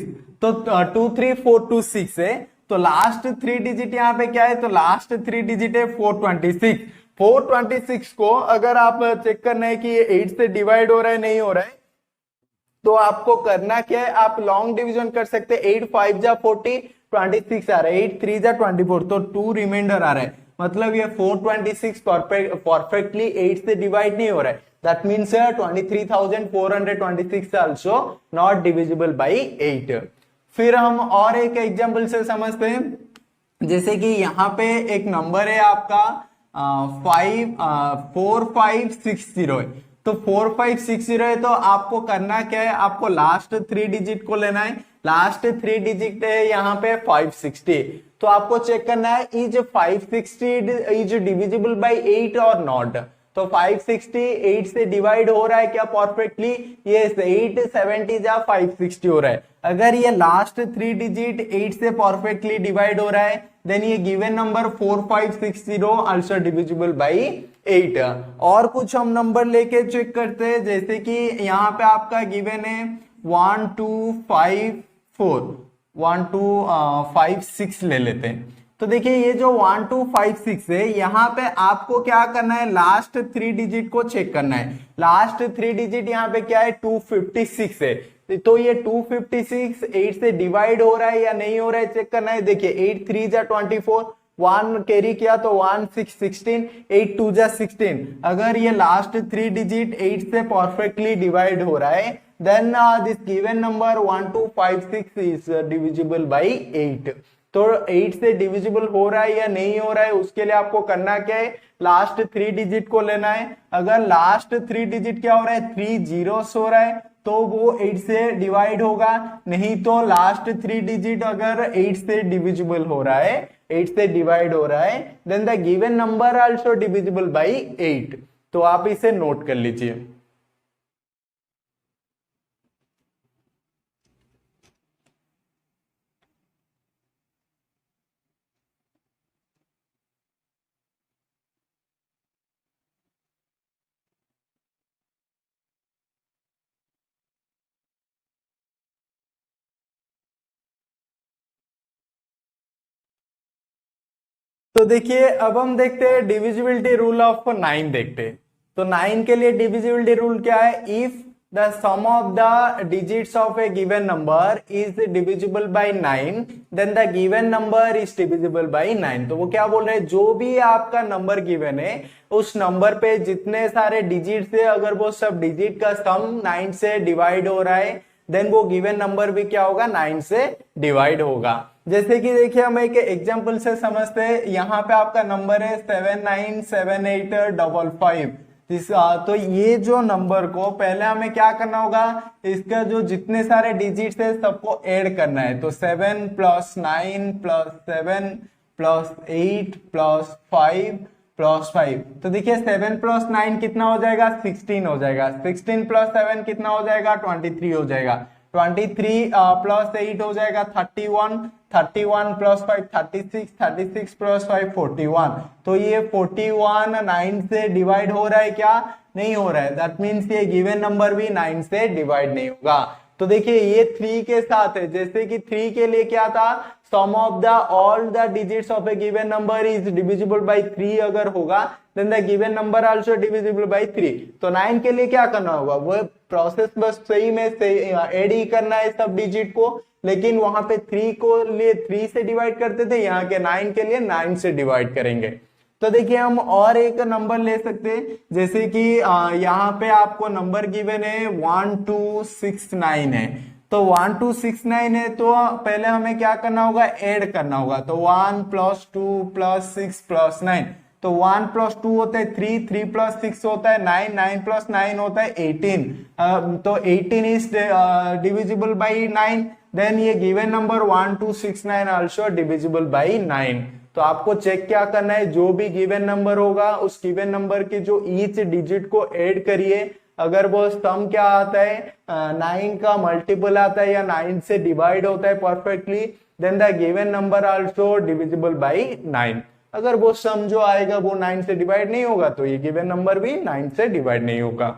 तो 2 3 4 2 6 है, तो लास्ट 3 डिजिट यहाँ पे क्या है, तो लास्ट 3 डिजिट है 426। 426 को अगर आप चेक करना है कि ये 8 से डिवाइड हो रहा है नहीं हो रहा है, तो आपको करना क्या है, आप लॉन्ग डिवीजन कर सकते हैं। 8 5 जा 40, 26 आ रहा है, 8 3 जा 24, तो 2 रिमाइंडर आ रहा है, मतलब ये 426 परफेक्टली 8 से डिवाइड नहीं हो रहा है। That means 23,426 also not divisible by 8। फिर हम और एक एग्जांपल से समझते हैं, जैसे कि यहाँ पे एक नंबर है आपका 4560 है, तो 4560 है, तो आपको करना क्या है, आपको लास्ट 3 डिजिट को लेना है। लास्ट 3 डिजिट है यहाँ पे 560, तो आपको चेक करना है इज 560 इज डिविजिबल बाय 8 और नॉट। तो 560 8 से डिवाइड हो रहा है क्या परफेक्टली, ये 8 70 जा 560 हो रहा है। अगर ये लास्ट 3 डिजिट 8 से परफेक्टली डिवाइड हो रहा है, देन ये given number 4560 also divisible by 8। और कुछ हम नंबर लेके चेक करते हैं, जैसे कि यहाँ पे आपका गिवन है 1254, 1256 ले लेते हैं। तो देखिए ये जो 1256 है, यहाँ पे आपको क्या करना है, लास्ट 3 डिजिट को चेक करना है। लास्ट 3 डिजिट यहाँ पे क्या है, 256 है, तो ये 256 8 से डिवाइड हो रहा है या नहीं हो रहा है चेक करना है। देखिए 8 3 जा 24, 1 कैरी किया तो 1 6 16, 8 2 जा 16। अगर ये लास्ट 3 डिजिट 8 से परफेक्टली डिवाइड हो रहा है, then this given number 1256 is divisible by 8। तो 8 से डिविजिबल हो रहा है या नहीं हो रहा है, उसके लिए आपको करना क्या है, लास्ट 3 डिजिट को लेना है। अगर लास्ट 3 डिजिट क्या हो रहा है, 3 जीरोस हो रहा है, तो वो 8 से डिवाइड होगा, नहीं तो लास्ट 3 डिजिट अगर 8 से डिविजिबल हो रहा है, 8 से डिवाइड हो रहा है, then the given number also divisible by 8। तो आप इसे नोट कर लीजिए। तो देखिए अब हम देखते हैं डिविजिबिलिटी रूल ऑफ 9 देखते हैं। तो 9 के लिए डिविजिबिलिटी रूल क्या है, if the sum of the digits of a given number is divisible by 9, then the given number is divisible by 9। तो वो क्या बोल रहे हैं, जो भी आपका नंबर गिवन है उस नंबर पे जितने सारे डिजिट्स है, अगर वो सब डिजिट का सम 9 से डिवाइड हो रहा है, देन वो गिवन नंबर भी क्या होगा, 9 से डिवाइड होगा। जैसे कि देखिए हम एक एग्जांपल से समझते हैं, यहाँ पे आपका नंबर है 797855। तो ये जो नंबर को पहले हमें क्या करना होगा, इसका जो जितने सारे डिजिट्स है सबको ऐड करना है। तो 7 + 9 + 7 + 8 + 5 + 5। तो देखिए 7 + 9 कितना हो जाएगा, 16 हो जाएगा। 16 + 7 कितना हो जाएगा, 23 हो जाएगा। 23 प्लस 8 हो जाएगा 31, 31 प्लस 5 36, 36 प्लस 5 41। तो ये 41 9 से डिवाइड हो रहा है क्या? नहीं हो रहा है। दैट मीन्स ये गिवन नंबर भी 9 से डिवाइड नहीं होगा। तो देखिए ये 3 के साथ है, जैसे कि 3 के लिए क्या था, sum of the all the digits of a given number is divisible by 3 अगर होगा then the given number also divisible by 3। तो 9 के लिए क्या करना होगा, वो प्रोसेस बस सही में ऐड ही करना है सब डिजिट को, लेकिन वहां पे 3 को लिए 3 से डिवाइड करते थे, यहाँ के 9 के लिए 9 से डिवाइड करेंगे। तो देखिए हम और एक नंबर ले सकते हैं, जैसे कि यहाँ पे आपको नंबर गिवन है 1269 है। तो 1269 है तो पहले हमें क्या करना होगा, ऐड करना होगा। तो 1 प्लस 2 प्लस 6 प्लस 9, तो 1 प्लस 2 होता है 3, 3 प्लस 6 होता है 9, 9 प्लस 9 होता है 18। तो 18 इज डिविजिबल बाई 9, देन ये given number 1269 also divisible by 9। तो आपको चेक क्या करना है, जो भी गिवन नंबर होगा उस गिवन नंबर के जो ईच डिजिट को ऐड करिए, अगर वो सम क्या आता है 9 का मल्टीपल आता है या 9 से डिवाइड होता है perfectly, then the given number also divisible by 9। अगर वो सम जो आएगा वो 9 से डिवाइड नहीं होगा तो ये गिवन नंबर भी 9 से डिवाइड नहीं होगा।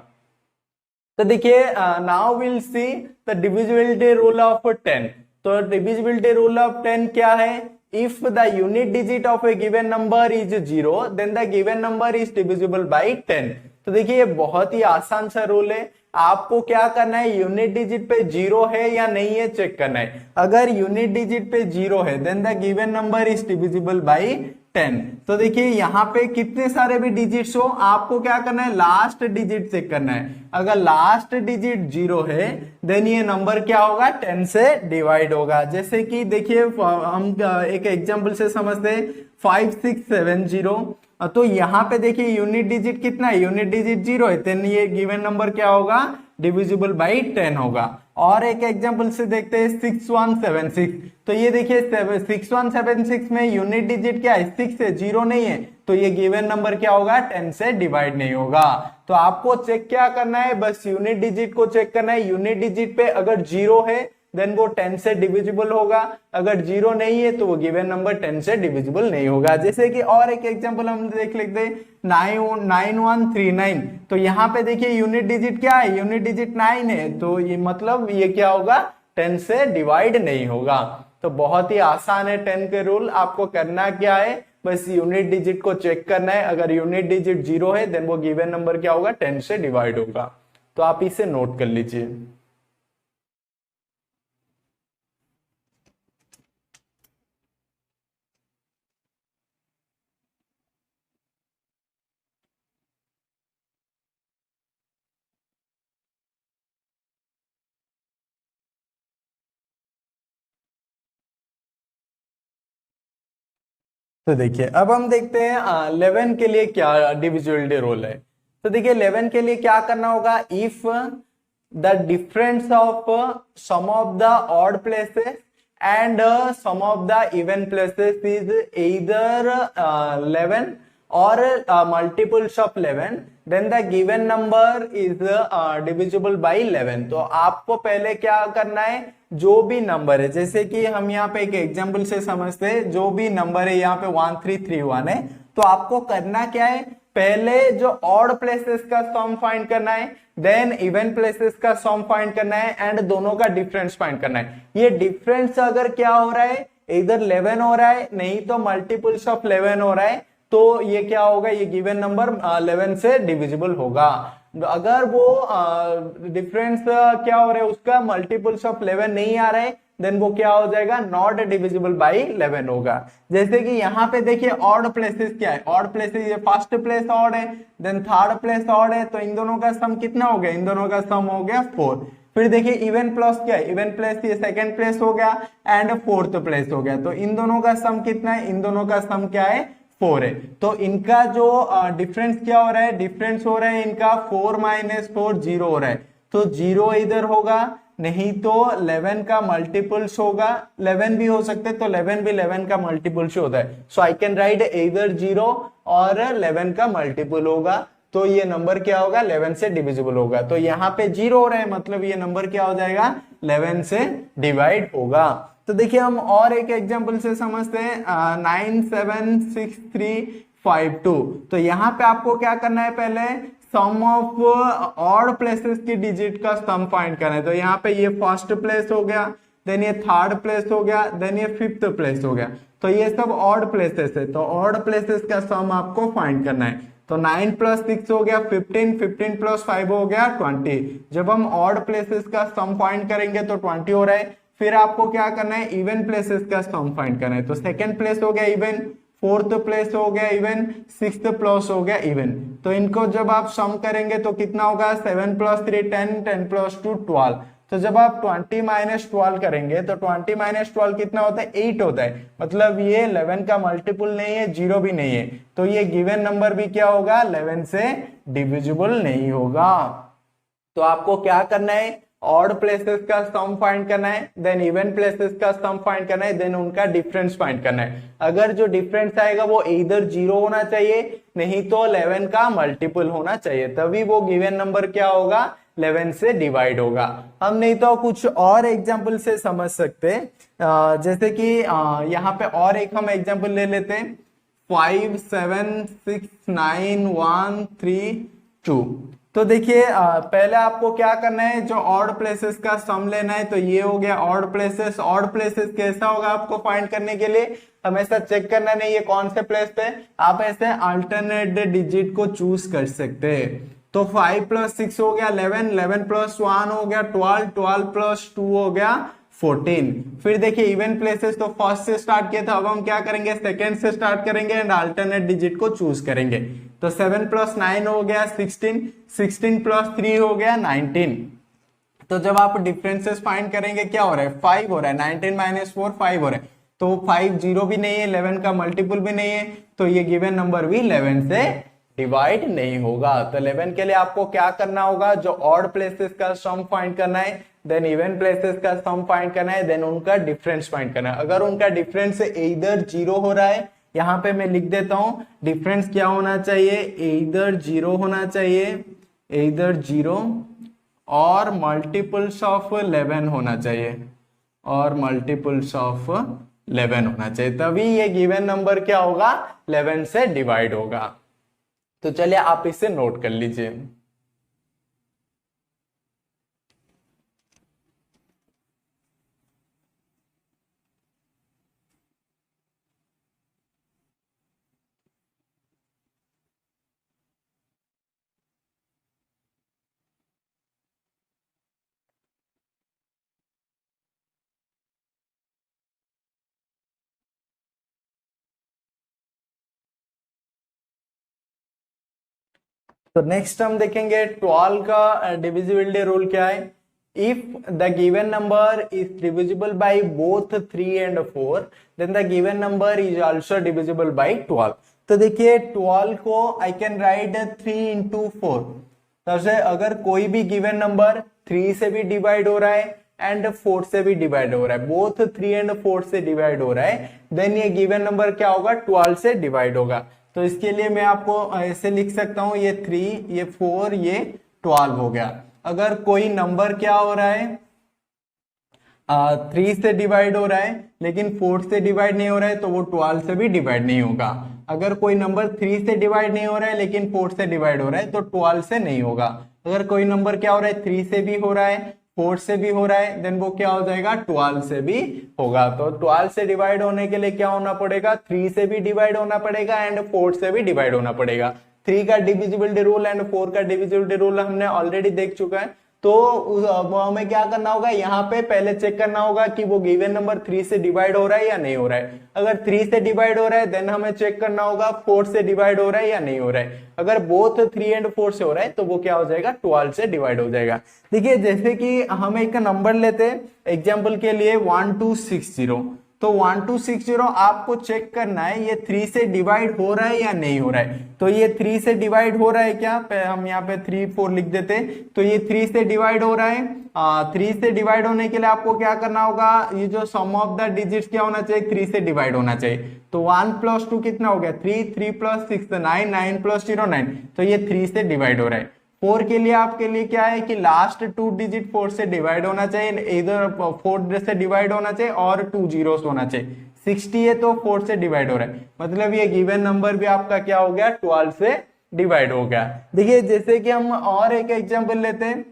तो देखिए now will see the divisibility rule of 10। तो डिविजिबिलिटी रूल ऑफ 10 क्या है, if the unit digit of a given number is 0 then the given number is divisible by 10। तो देखिए ये बहुत ही आसान सा रूल है, आपको क्या करना है, यूनिट डिजिट पे 0 है या नहीं है चेक करना है। अगर यूनिट डिजिट पे 0 है then the given number is divisible by 10। तो देखिए यहाँ पे कितने सारे भी डिजिट्स हो, आपको क्या करना है, लास्ट डिजिट चेक करना है। अगर लास्ट डिजिट 0 है देन ये नंबर क्या होगा, 10 से डिवाइड होगा। जैसे कि देखिए हम एक एग्जांपल से समझते हैं 5670। तो यहाँ पे देखिए यूनिट डिजिट कितना है, यूनिट डिजिट 0 है, देन ये गिवन नंबर क्या होगा, डिविजिबल बाई 10 होगा। और एक एग्जांपल से देखते हैं 6176। तो ये देखिए 6176 में यूनिट डिजिट क्या है, 6 है, 0 नहीं है, तो ये गिवन नंबर क्या होगा, 10 से डिवाइड नहीं होगा। तो आपको चेक क्या करना है, बस यूनिट डिजिट को चेक करना है। यूनिट डिजिट पे अगर 0 है देन वो 10 से डिविजिबल होगा, अगर 0 नहीं है तो वो गिवन नंबर 10 से डिविजिबल नहीं होगा। जैसे कि और एक एग्जांपल हम देख लेते हैं 9139। तो यहाँ पे देखिए यूनिट डिजिट क्या है, यूनिट डिजिट 9 है, तो ये मतलब ये क्या होगा, 10 से डिवाइड नहीं होगा। तो बहुत ही आसान है 10 के रूल। आपको करना क्या है, बस यूनिट डिजिट को चेक करना है, अगर यूनिट डिजिट 0 है देन वो गिवन नंबर क्या होगा, 10 से डिवाइड होगा। तो आप इसे नोट कर लीजिए। तो देखिए अब हम देखते हैं 11 के लिए क्या डिविजिबिलिटी रूल है। तो देखिए 11 के लिए क्या करना होगा, if the difference of sum of the odd places and sum of the even places is either 11 और multiples of 11 then the given number is divisible by 11। तो आपको पहले क्या करना है, जो भी नंबर है, जैसे कि हम यहाँ पे एक एग्जांपल से समझते हैं, जो भी नंबर है यहाँ पे 1331 है, तो आपको करना क्या है, पहले जो ऑड प्लेसेस का सम फाइंड करना है, देन इवन प्लेसेस का सम फाइंड करना है एंड दोनों का डिफरेंस फाइंड करना है। ये डिफरेंस अगर क्या हो रहा है, इधर 11 हो रहा है, नहीं तो मल्टीपल्स ऑफ 11 हो रहा है, तो ये क्या होगा, ये गिवन नंबर 11 से डिविजिबल होगा। अगर वो डिफरेंस क्या हो रहा है, उसका मल्टीपल्स ऑफ 11 नहीं आ रहा है, देन वो क्या हो जाएगा, नॉट डिविजिबल बाई 11 होगा। जैसे कि यहाँ पे देखिए ऑड प्लेसेस क्या है, ऑड प्लेसेस, ये फर्स्ट प्लेस ऑड है, देन थर्ड प्लेस ऑड है, तो इन दोनों का सम कितना हो गया, इन दोनों का सम हो गया 4। फिर देखिए इवन प्लस क्या है, इवन प्लस ये सेकंड प्लेस हो गया एंड फोर्थ प्लेस हो गया, तो इन दोनों का सम कितना है, इन दोनों का सम क्या है, 4 है। तो इनका जो डिफरेंस क्या हो रहा है, डिफरेंस हो रहा है इनका 4 - 4 0 हो रहा है, तो 0 इधर होगा, नहीं तो 11 का मल्टीपल्स होगा, 11 भी हो सकते, तो 11 भी 11 का मल्टीपल्स होता है। सो आई कैन राइट इधर 0 और 11 का मल्टीपल होगा, तो ये नंबर क्या होगा, 11 से डिविजिबल होगा। तो यहाँ पे 0 हो रहा है, मतलब ये नंबर क्या हो जाएगा, 11 से डिवाइड होगा। तो देखिए हम और एक एग्जांपल से समझते हैं, 976352। तो यहाँ पे आपको क्या करना है, पहले सम ऑफ ऑड प्लेसेस की डिजिट का सम फाइंड करना है। तो यहाँ पे ये फर्स्ट प्लेस हो गया, देन ये थर्ड प्लेस हो गया, देन ये फिफ्थ प्लेस हो गया। तो ये सब ऑड प्लेसेस है, तो ऑड प्लेसेस का सम आपको फाइंड करना है। तो 9 + 6 हो गया 15, 15 + 5 हो गया 20। जब हम ऑड प्लेसेस का सम फाइंड करेंगे तो 20 हो रहा है। फिर आपको क्या करना है, इवन प्लेसेस का सम फाइंड करना है। तो सेकंड प्लेस हो गया इवन, फोर्थ प्लेस हो गया इवन, सिक्स्थ प्लेस हो गया इवन। तो इनको जब आप सम करेंगे तो कितना होगा, 7 + 3 10, 10 + 2 12। तो जब आप 20 - 12 करेंगे तो 20 - 12 कितना होता है, 8 होता है। मतलब ये 11 का मल्टीपल नहीं है, 0 भी नहीं है। तो ये गिवन नंबर भी क्या होगा, 11 से डिविजिबल नहीं होगा। तो आपको क्या करना है, ऑड प्लेसेस का सम फाइंड करना है, देन इवन प्लेसेस का सम फाइंड करना है, देन उनका डिफरेंस फाइंड करना है। अगर जो डिफरेंस आएगा वो इधर 0 होना चाहिए, नहीं तो 11 का मल्टीपल होना चाहिए, तभी वो गिवन नंबर क्या होगा, 11 से डिवाइड होगा। हम नहीं तो कुछ और एग्जांपल से समझ सकते हैं, जैसे कि यहाँ पे और एक हम एग्जांपल ले लेते हैं, 5 7 6 9 1 3 2। तो देखिए पहले आपको क्या करना है, जो ऑड प्लेसेस का सम लेना है। तो ये हो गया ऑड प्लेसेस। ऑड प्लेसेस कैसा होगा आपको फाइंड करने के लिए, हमेशा चेक करना नहीं है कौन से प्लेस पे, आप ऐसे अल्टरनेट डिजिट को चूज कर सकते हैं। तो 5 + 6 हो गया 11, 11 + 1 हो गया 12, 12 + 2 हो गया 14। फिर देखिए इवन प्लेसेस, तो फर्स्ट से स्टार्ट किया था, अब हम क्या करेंगे, सेकंड से स्टार्ट करेंगे एंड अल्टरनेट डिजिट को चूज करेंगे। तो 7 + 9 हो गया 16, 16 + 3 हो गया 19। तो जब आप डिफरेंसेस फाइंड करेंगे क्या हो रहा है, 5 हो रहा है, 19 - 4 5 हो रहा है। तो 5 0 भी नहीं है, 11 का मल्टीपल भी नहीं है, तो ये गिवन नंबर भी 11 से डिवाइड नहीं होगा। तो 11 के लिए आपको क्या करना होगा, जो ऑड प्लेसेस का सम फाइंड करना है, देन इवन प्लेसेस का सम फाइंड करना है, देन उनका डिफरेंस फाइंड करना है। अगर उनका डिफरेंस इधर 0 हो रहा है, यहां पे मैं लिख देता हूं, डिफरेंस क्या होना चाहिए, इधर 0 होना चाहिए, इधर 0 और मल्टीपल्स ऑफ 11 होना चाहिए, और मल्टीपल्स ऑफ 11 होना चाहिए, तभी ये गिवन नंबर क्या होगा, 11 से डिवाइड होगा। तो चलिए आप इसे नोट कर लीजिए। तो नेक्स्ट हम देखेंगे 12 का डिविजिबिलिटी रूल क्या है। If the given number is divisible by both 3 and 4, then the given number is also divisible by 12। तो देखिए 12 को आई कैन राइट 3 × 4। सबसे अगर कोई भी गिवन नंबर 3 से भी डिवाइड हो रहा है एंड 4 से भी डिवाइड हो रहा है, बोथ 3 and 4 से डिवाइड हो रहा है, देन ये गिवन नंबर क्या होगा, 12 से डिवाइड होगा। तो इसके लिए मैं आपको ऐसे लिख सकता हूं, ये 3, ये 4, ये 12 हो गया। अगर कोई नंबर क्या हो रहा है, 3 से डिवाइड हो रहा है लेकिन 4 से डिवाइड नहीं हो रहा है, तो वो 12 से भी डिवाइड नहीं होगा। अगर कोई नंबर 3 से डिवाइड नहीं हो रहा है लेकिन 4 से डिवाइड हो रहा है, तो 12 से नहीं होगा। अगर कोई नंबर क्या हो रहा है, 3 से भी हो रहा है, 4 से भी हो रहा है, देन वो क्या हो जाएगा, 12 से भी होगा। तो 12 से डिवाइड होने के लिए क्या होना पड़ेगा, 3 से भी डिवाइड होना पड़ेगा एंड 4 से भी डिवाइड होना पड़ेगा। 3 का डिविजिबिलिटी रूल एंड 4 का डिविजिबिलिटी रूल हमने ऑलरेडी देख चुका है। तो हमें क्या करना होगा, यहाँ पे पहले चेक करना होगा कि वो गिवन नंबर 3 से डिवाइड हो रहा है या नहीं हो रहा है। अगर 3 से डिवाइड हो रहा है देन हमें चेक करना होगा 4 से डिवाइड हो रहा है या नहीं हो रहा है। अगर बोथ 3 and 4 से हो रहा है तो वो क्या हो जाएगा, 12 से डिवाइड हो जाएगा। देखिए जैसे कि हम एक नंबर लेते हैं एग्जाम्पल के लिए 1260, तो 1260 आपको चेक करना है ये 3 से डिवाइड हो रहा है या नहीं हो रहा है। तो ये 3 से डिवाइड हो रहा है क्या, हम यहाँ पे 3 4 लिख देते, तो ये 3 से डिवाइड हो रहा है। 3 से डिवाइड होने के लिए आपको क्या करना होगा, ये जो सम ऑफ द डिजिट्स क्या होना चाहिए, 3 से डिवाइड होना चाहिए। तो 1 + 2 कितना हो गया 3, 3 + 6 9, 9 + 0 9, तो ये 3 से डिवाइड हो रहा है। 4 के लिए आपके लिए क्या है कि लास्ट 2 डिजिट 4 से डिवाइड होना चाहिए, इधर 4 से डिवाइड होना चाहिए और 2 जीरोस होना चाहिए। 60 है तो 4 से डिवाइड हो रहा है, मतलब ये गिवन नंबर भी आपका क्या हो गया 12 से डिवाइड हो गया। देखिए जैसे कि हम और एक एग्जांपल लेते हैं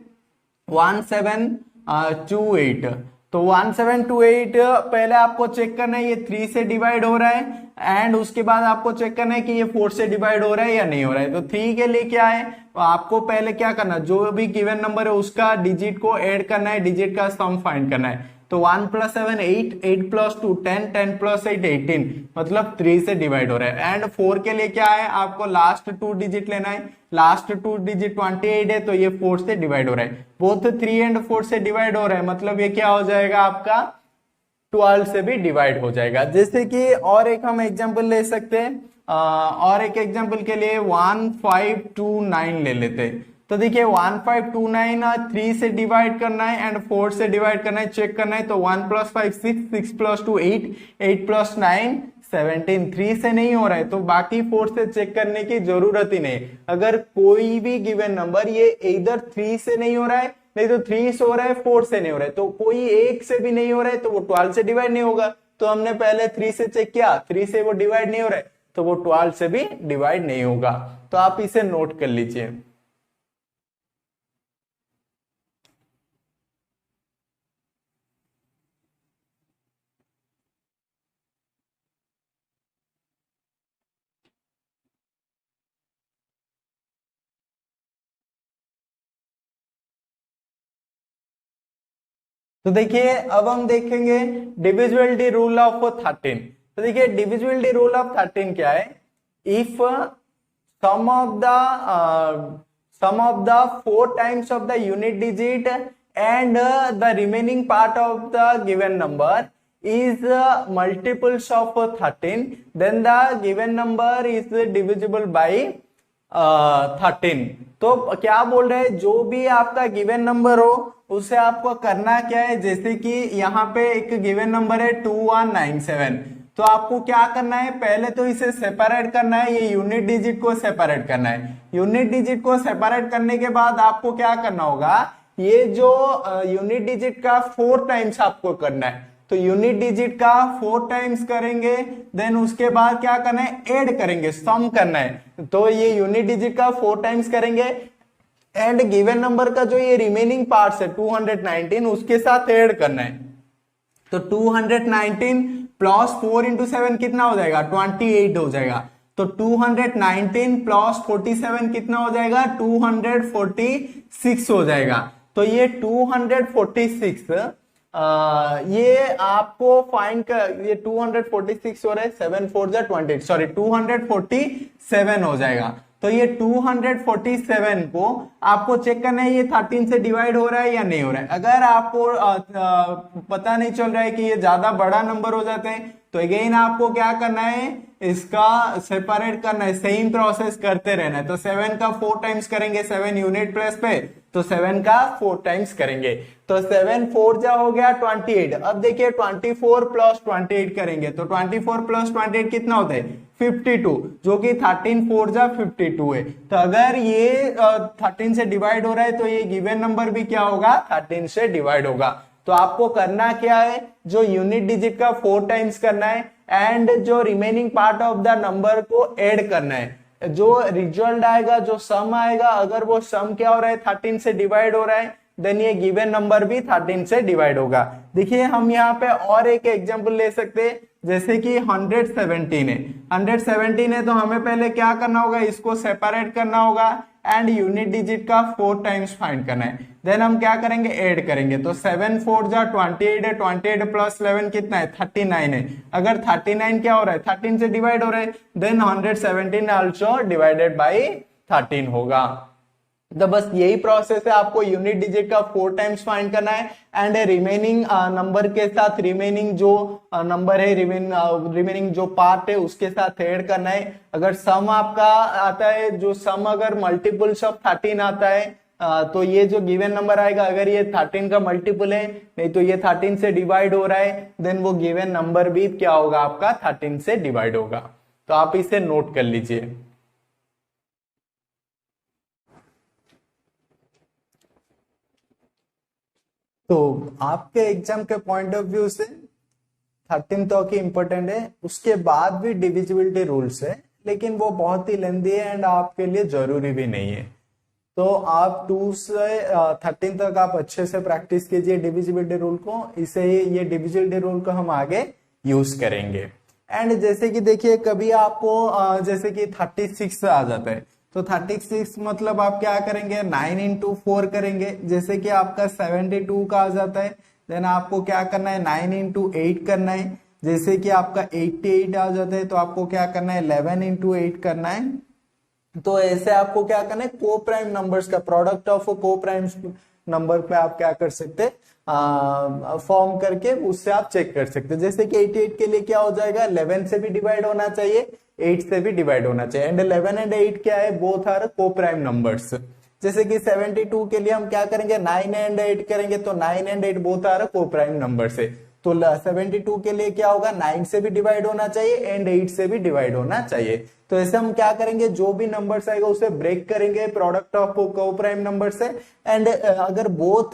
1728, तो 1728 पहले आपको चेक करना है ये 3 से डिवाइड हो रहा है, एंड उसके बाद आपको चेक करना है कि ये 4 से डिवाइड हो रहा है या नहीं हो रहा है। तो 3 के लिए क्या है, तो आपको पहले क्या करना, जो भी गिवन नंबर है उसका डिजिट को ऐड करना है, डिजिट का सम फाइंड करना है। तो 1 + 7 8, 8 + 2 10, 10 + 8 18, मतलब 3 से डिवाइड हो रहा है। एंड 4 के लिए क्या है, आपको लास्ट 2 डिजिट लेना है, लास्ट 2 डिजिट 28 है तो ये 4 से डिवाइड हो रहा है। बोथ 3 एंड 4 से डिवाइड हो रहा है, मतलब ये क्या हो जाएगा आपका 12 से भी डिवाइड हो जाएगा। जैसे कि और एक हम एग्जांपल ले सकते हैं, और एक एग्जांपल के लिए 1529 ले लेते हैं। तो देखिए 1529 3 से डिवाइड करना है एंड 4 से डिवाइड करना है, चेक करना है। तो 1 + 5 6, 6 + 2 8, 8 + 9 17, 3 से नहीं हो रहा है तो बाकी 4 से चेक करने की जरूरत ही नहीं। अगर कोई भी गिवन नंबर ये इधर 3 से नहीं हो रहा है, नहीं तो 3 से हो रहा है, 4 से नहीं हो रहा है, तो कोई एक से भी नहीं हो रहा है तो वो 12 से डिवाइड नहीं होगा। तो हमने पहले 3 से चेक किया, 3 से वो डिवाइड नहीं हो रहा है तो वो 12 से भी डिवाइड नहीं होगा। तो आप इसे नोट कर लीजिए। तो देखिए अब हम देखेंगे डिविजिबिलिटी रूल ऑफ 13। तो देखिए डिविजिबिलिटी रूल ऑफ 13 क्या है, if sum of the 4 times of the unit digit and the remaining part of the given number is multiples of 13, then the given number is divisible by 13। तो क्या बोल रहे हैं, जो भी आपका गिवन नंबर हो उसे आपको करना क्या है, जैसे कि यहाँ पे एक गिवन नंबर है 2197, तो आपको क्या करना है, पहले तो इसे सेपरेट करना है, ये यूनिट डिजिट को सेपरेट करना है। यूनिट डिजिट को सेपरेट करने के बाद आपको क्या करना होगा, ये जो यूनिट डिजिट का 4 टाइम्स आपको करना है। तो यूनिट डिजिट का 4 टाइम्स करेंगे, देन उसके बाद क्या करना है, ऐड करेंगे, सम करना है। तो ये यूनिट डिजिट का 4 टाइम्स करेंगे एंड गिवन नंबर का जो ये रिमेनिंग पार्ट्स है 219 उसके साथ ऐड करना है। तो 219 प्लस 4 × 7 कितना हो जाएगा 28 हो जाएगा। तो 219 प्लस 47 कितना हो जाएगा 246 हो जाएगा। तो ये 246 ये आपको फाइंड कर, ये 246 हो रहा है, 7 4 जा 28, सॉरी 247 हो जाएगा। तो ये 247 को आपको चेक करना है ये 13 से डिवाइड हो रहा है या नहीं हो रहा है। अगर आपको पता नहीं चल रहा है कि ये ज्यादा बड़ा नंबर हो जाते हैं तो अगेन आपको क्या करना है, इसका सेपरेट करना है, सेम प्रोसेस करते रहना है। तो 7 का 4 टाइम्स करेंगे 7 यूनिट प्लेस पे, तो 7 का 4 टाइम्स करेंगे। तो 7 4 जा हो गया 28। अब देखिए 24 + 28 करेंगे तो 24 + 28 कितना होता है 52, जो कि 13 4 जा 52 है। तो अगर ये 13 से डिवाइड हो रहा है तो ये गिवन नंबर भी क्या होगा 13 से डिवाइड होगा। तो आपको करना क्या है, जो यूनिट डिजिट का 4 टाइम्स करना है एंड जो remaining part of the number को ऐड करना है। जो रिजल्ट आएगा, जो सम आएगा, अगर वो सम क्या हो रहा है 13 से डिवाइड हो रहा है, देन ये गिवन नंबर भी 13 से डिवाइड होगा। देखिए हम यहाँ पे और एक एग्जांपल ले सकते हैं, जैसे कि 117 है। 117 है तो हमें पहले क्या करना होगा, इसको सेपरेट करना होगा एंड यूनिट डिजिट का 4 टाइम्स फाइंड करना है। देन हम क्या करेंगे, ऐड करेंगे। तो 7 4 जा 28 है, 28 प्लस 11 कितना है 39 है। अगर 39 क्या हो रहा है 13 से डिवाइड हो रहा है, देन 117 ऑल्सो डिवाइडेड बाई 13 होगा। तो बस यही प्रोसेस है, आपको यूनिट डिजिट का 4 टाइम्स फाइंड करना है एंड रिमेनिंग नंबर के साथ रिमेनिंग जो नंबर है, रिमेनिंग जो पार्ट है उसके साथ ऐड करना है। अगर सम आपका आता है, जो सम अगर मल्टीपल्स ऑफ 13 आता है, तो ये जो गिवन नंबर आएगा अगर ये 13 का मल्टीपल है, नहीं तो ये 13 से डिवाइड हो रहा है, देन वो गिवन नंबर भी क्या होगा आपका 13 से डिवाइड होगा। तो आप इसे नोट कर लीजिए। तो आपके एग्जाम के पॉइंट ऑफ व्यू से 13 तो की इंपॉर्टेंट है, उसके बाद भी डिविजिबिलिटी रूल्स है, लेकिन वो बहुत ही लेंदी है एंड आपके लिए जरूरी भी नहीं है। तो आप 2 से 13 तक आप अच्छे से प्रैक्टिस कीजिए डिविजिबिलिटी रूल को, इसे ये डिविजिबिलिटी रूल को हम आगे यूज करेंगे। एंड जैसे कि देखिए कभी आपको जैसे कि 36 आ जाता है, तो 36 मतलब आप क्या करेंगे 9 इंटू 4 करेंगे। जैसे कि आपका 72 का आ जाता है, देन आपको क्या करना है 9 इंटू 8 करना है। जैसे कि आपका 88 आ जाता है, तो आपको क्या करना है 11 इंटू 8 करना है। तो ऐसे आपको क्या करना है को प्राइम नंबर्स का प्रोडक्ट ऑफ को प्राइम नंबर पे आप क्या कर सकते फॉर्म करके उससे आप चेक कर सकते हैं। जैसे कि 88 के लिए क्या हो जाएगा 11 से भी डिवाइड होना चाहिए, 8 से भी डिवाइड होना चाहिए, एंड 11 एंड 8 क्या है बोथ आर को प्राइम नंबर्स। जैसे कि 72 के लिए हम क्या करेंगे 9 एंड 8 करेंगे, तो 9 एंड 8 बोथ आर को प्राइम नंबर से। तो 72 के लिए क्या होगा 9 से भी डिवाइड होना चाहिए एंड 8 से भी डिवाइड होना चाहिए। तो ऐसे हम क्या करेंगे जो भी नंबर्स आएगा उसे ब्रेक करेंगे प्रोडक्ट ऑफ को प्राइम नंबर से, एंड अगर बोथ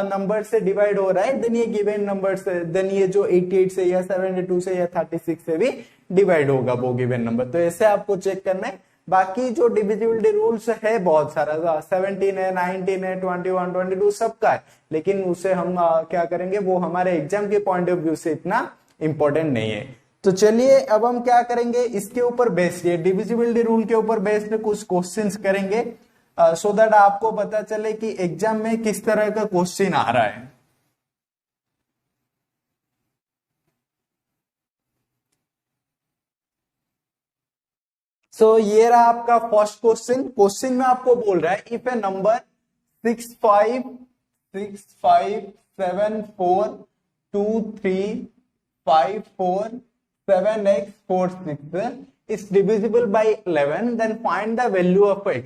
नंबर से डिवाइड हो रहा है देन ये गिवन नंबर से, देन ये जो 88 से या 72 से या 36 से भी डिवाइड होगा वो गिवन नंबर। तो ऐसे आपको चेक करना है। बाकी जो डिविजिबिलिटी रूल्स है बहुत सारा, 17 है, 19 है, 21, 22 सबका है, लेकिन उसे हम क्या करेंगे वो हमारे एग्जाम के पॉइंट ऑफ व्यू से इतना इंपॉर्टेंट नहीं है। तो चलिए अब हम क्या करेंगे इसके ऊपर बेस्ड, ये डिविजिबिलिटी रूल के ऊपर बेस्ड कुछ क्वेश्चंस करेंगे, सो दैट आपको पता चले कि एग्जाम में किस तरह का क्वेश्चन आ रहा है। ये रहा आपका फर्स्ट क्वेश्चन। क्वेश्चन में आपको बोल रहा है if A number 656574235476 is divisible by 11, then find the value of x।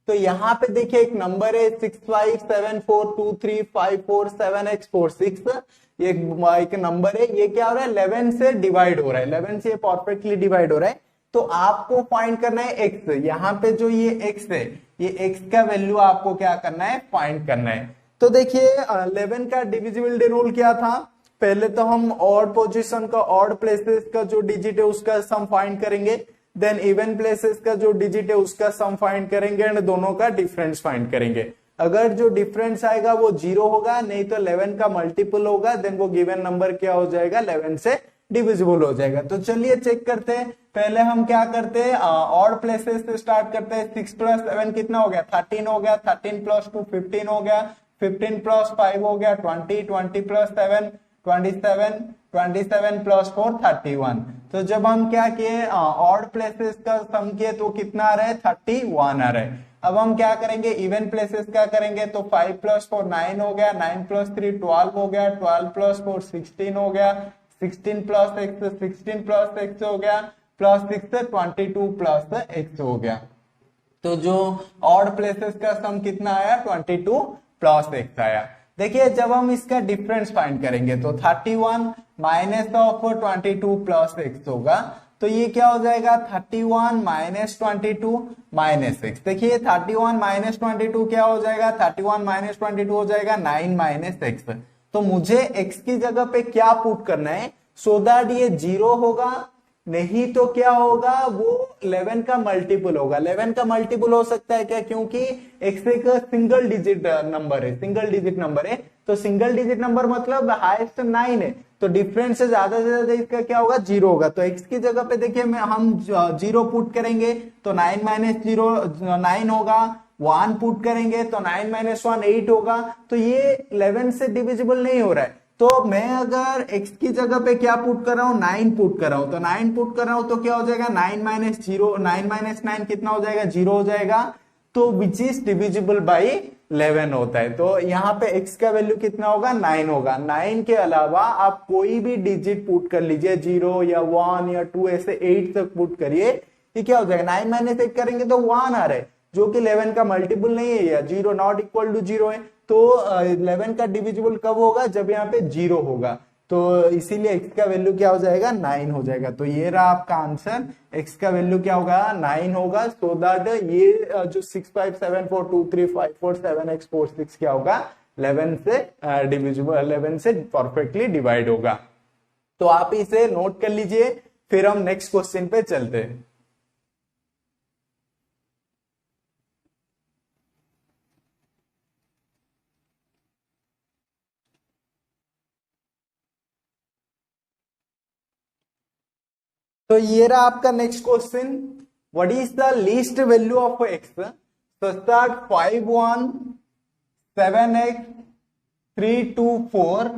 तो यहाँ पे देखिए एक नंबर है 6574235476, ये एक नंबर है, ये क्या हो रहा है 11 से डिवाइड हो रहा है, 11 से परफेक्टली डिवाइड हो रहा है। तो आपको फाइंड करना है x, यहाँ पे जो ये x है ये x का वैल्यू आपको क्या करना है फाइंड करना है। तो देखिए 11 का डिविजिबिलिटी रूल क्या था, पहले तो हम ऑड पोजीशन का ऑड प्लेसेस का जो डिजिट है उसका सम फाइंड करेंगे, देन इवन प्लेसेस का जो डिजिट है उसका सम फाइंड करेंगे एंड दोनों का डिफरेंस फाइंड करेंगे। अगर जो डिफरेंस आएगा वो 0 होगा, नहीं तो 11 का मल्टीपल होगा, देन वो गिवन नंबर क्या हो जाएगा 11 से डिविजिबल हो जाएगा। तो चलिए चेक करते हैं। पहले हम क्या करते हैं ऑड प्लेसेस से स्टार्ट करते हैं। 6 प्लस 7 कितना हो गया 13 हो गया, 13 प्लस 2 15 हो गया, 15 प्लस 5 हो गया 20, 20 प्लस 7 27, 27 प्लस 4 31। तो जब हम क्या किए ऑड प्लेसेस का सम किए तो कितना आ रहा है 31 आ रहा है। अब हम क्या करेंगे इवन प्लेसेस का करेंगे, तो 5 प्लस 4 9 हो गया, 9 प्लस 3 12 हो गया, 12 प्लस 4 16 हो गया, 16 प्लस x 16 प्लस x हो गया, प्लस 6 22 प्लस x हो गया। तो जो ऑड प्लेसेस का सम कितना आया 22 प्लस x आया। देखिए जब हम इसका डिफरेंस फाइंड करेंगे तो 31 माइनस ऑफ 22 प्लस x होगा, तो ये क्या हो जाएगा 31 माइनस 22 माइनस x। देखिए 31 माइनस 22 क्या हो जाएगा 31 माइनस 22 हो जाएगा 9 माइनस x। तो मुझे x की जगह पे क्या पुट करना है सो दैट ये 0 होगा, नहीं तो क्या होगा वो 11 का मल्टीपल होगा। 11 का मल्टीपल हो सकता है क्या, क्योंकि x एक सिंगल डिजिट नंबर है, सिंगल डिजिट नंबर है, तो सिंगल डिजिट नंबर मतलब हाईएस्ट 9 है, तो डिफरेंस से ज्यादा इसका क्या होगा 0 होगा। तो x की जगह पे देखिए हम 0 पुट करेंगे तो 9 माइनस 0 9 होगा, 1 पुट करेंगे तो 9 माइनस 1 8 होगा। तो ये 11 से डिविजिबल नहीं हो रहा है। तो मैं अगर x की जगह पे क्या पुट कर रहा हूं 9 पुट कर रहा हूं, तो 9 पुट कर रहा हूं तो क्या हो जाएगा 9 माइनस 0 9 माइनस 9 कितना हो जाएगा 0 हो जाएगा। तो विच इज डिविजिबल बाई 11 होता है। तो यहाँ पे x का वैल्यू कितना होगा, 9 होगा। 9 के अलावा आप कोई भी डिजिट पुट कर लीजिए, 0 या 1 या 2 ऐसे 8 तक पुट करिए, ये क्या हो जाएगा, 9 माइनस 8 करेंगे तो 1 आ रहा है, जो कि 11 का मल्टीपल नहीं है, या 0 नॉट इक्वल टू 0 है। तो 11 का डिविजिबल कब होगा, जब यहाँ पे 0 होगा। तो इसीलिए x का वैल्यू क्या हो जाएगा, 9 हो जाएगा। तो ये रहा आपका आंसर, x का वैल्यू क्या होगा, 9 होगा। सो दैट ये जो 6 5 7 4 2 3 5 4 7 x 4 6 क्या होगा, 11 से डिविजिबल, 11 से परफेक्टली डिवाइड होगा। तो आप इसे नोट कर लीजिए, फिर हम नेक्स्ट क्वेश्चन पे चलते हैं। तो ये रहा आपका next question, what is the least value of x such that 5 1 7 x 3 2 4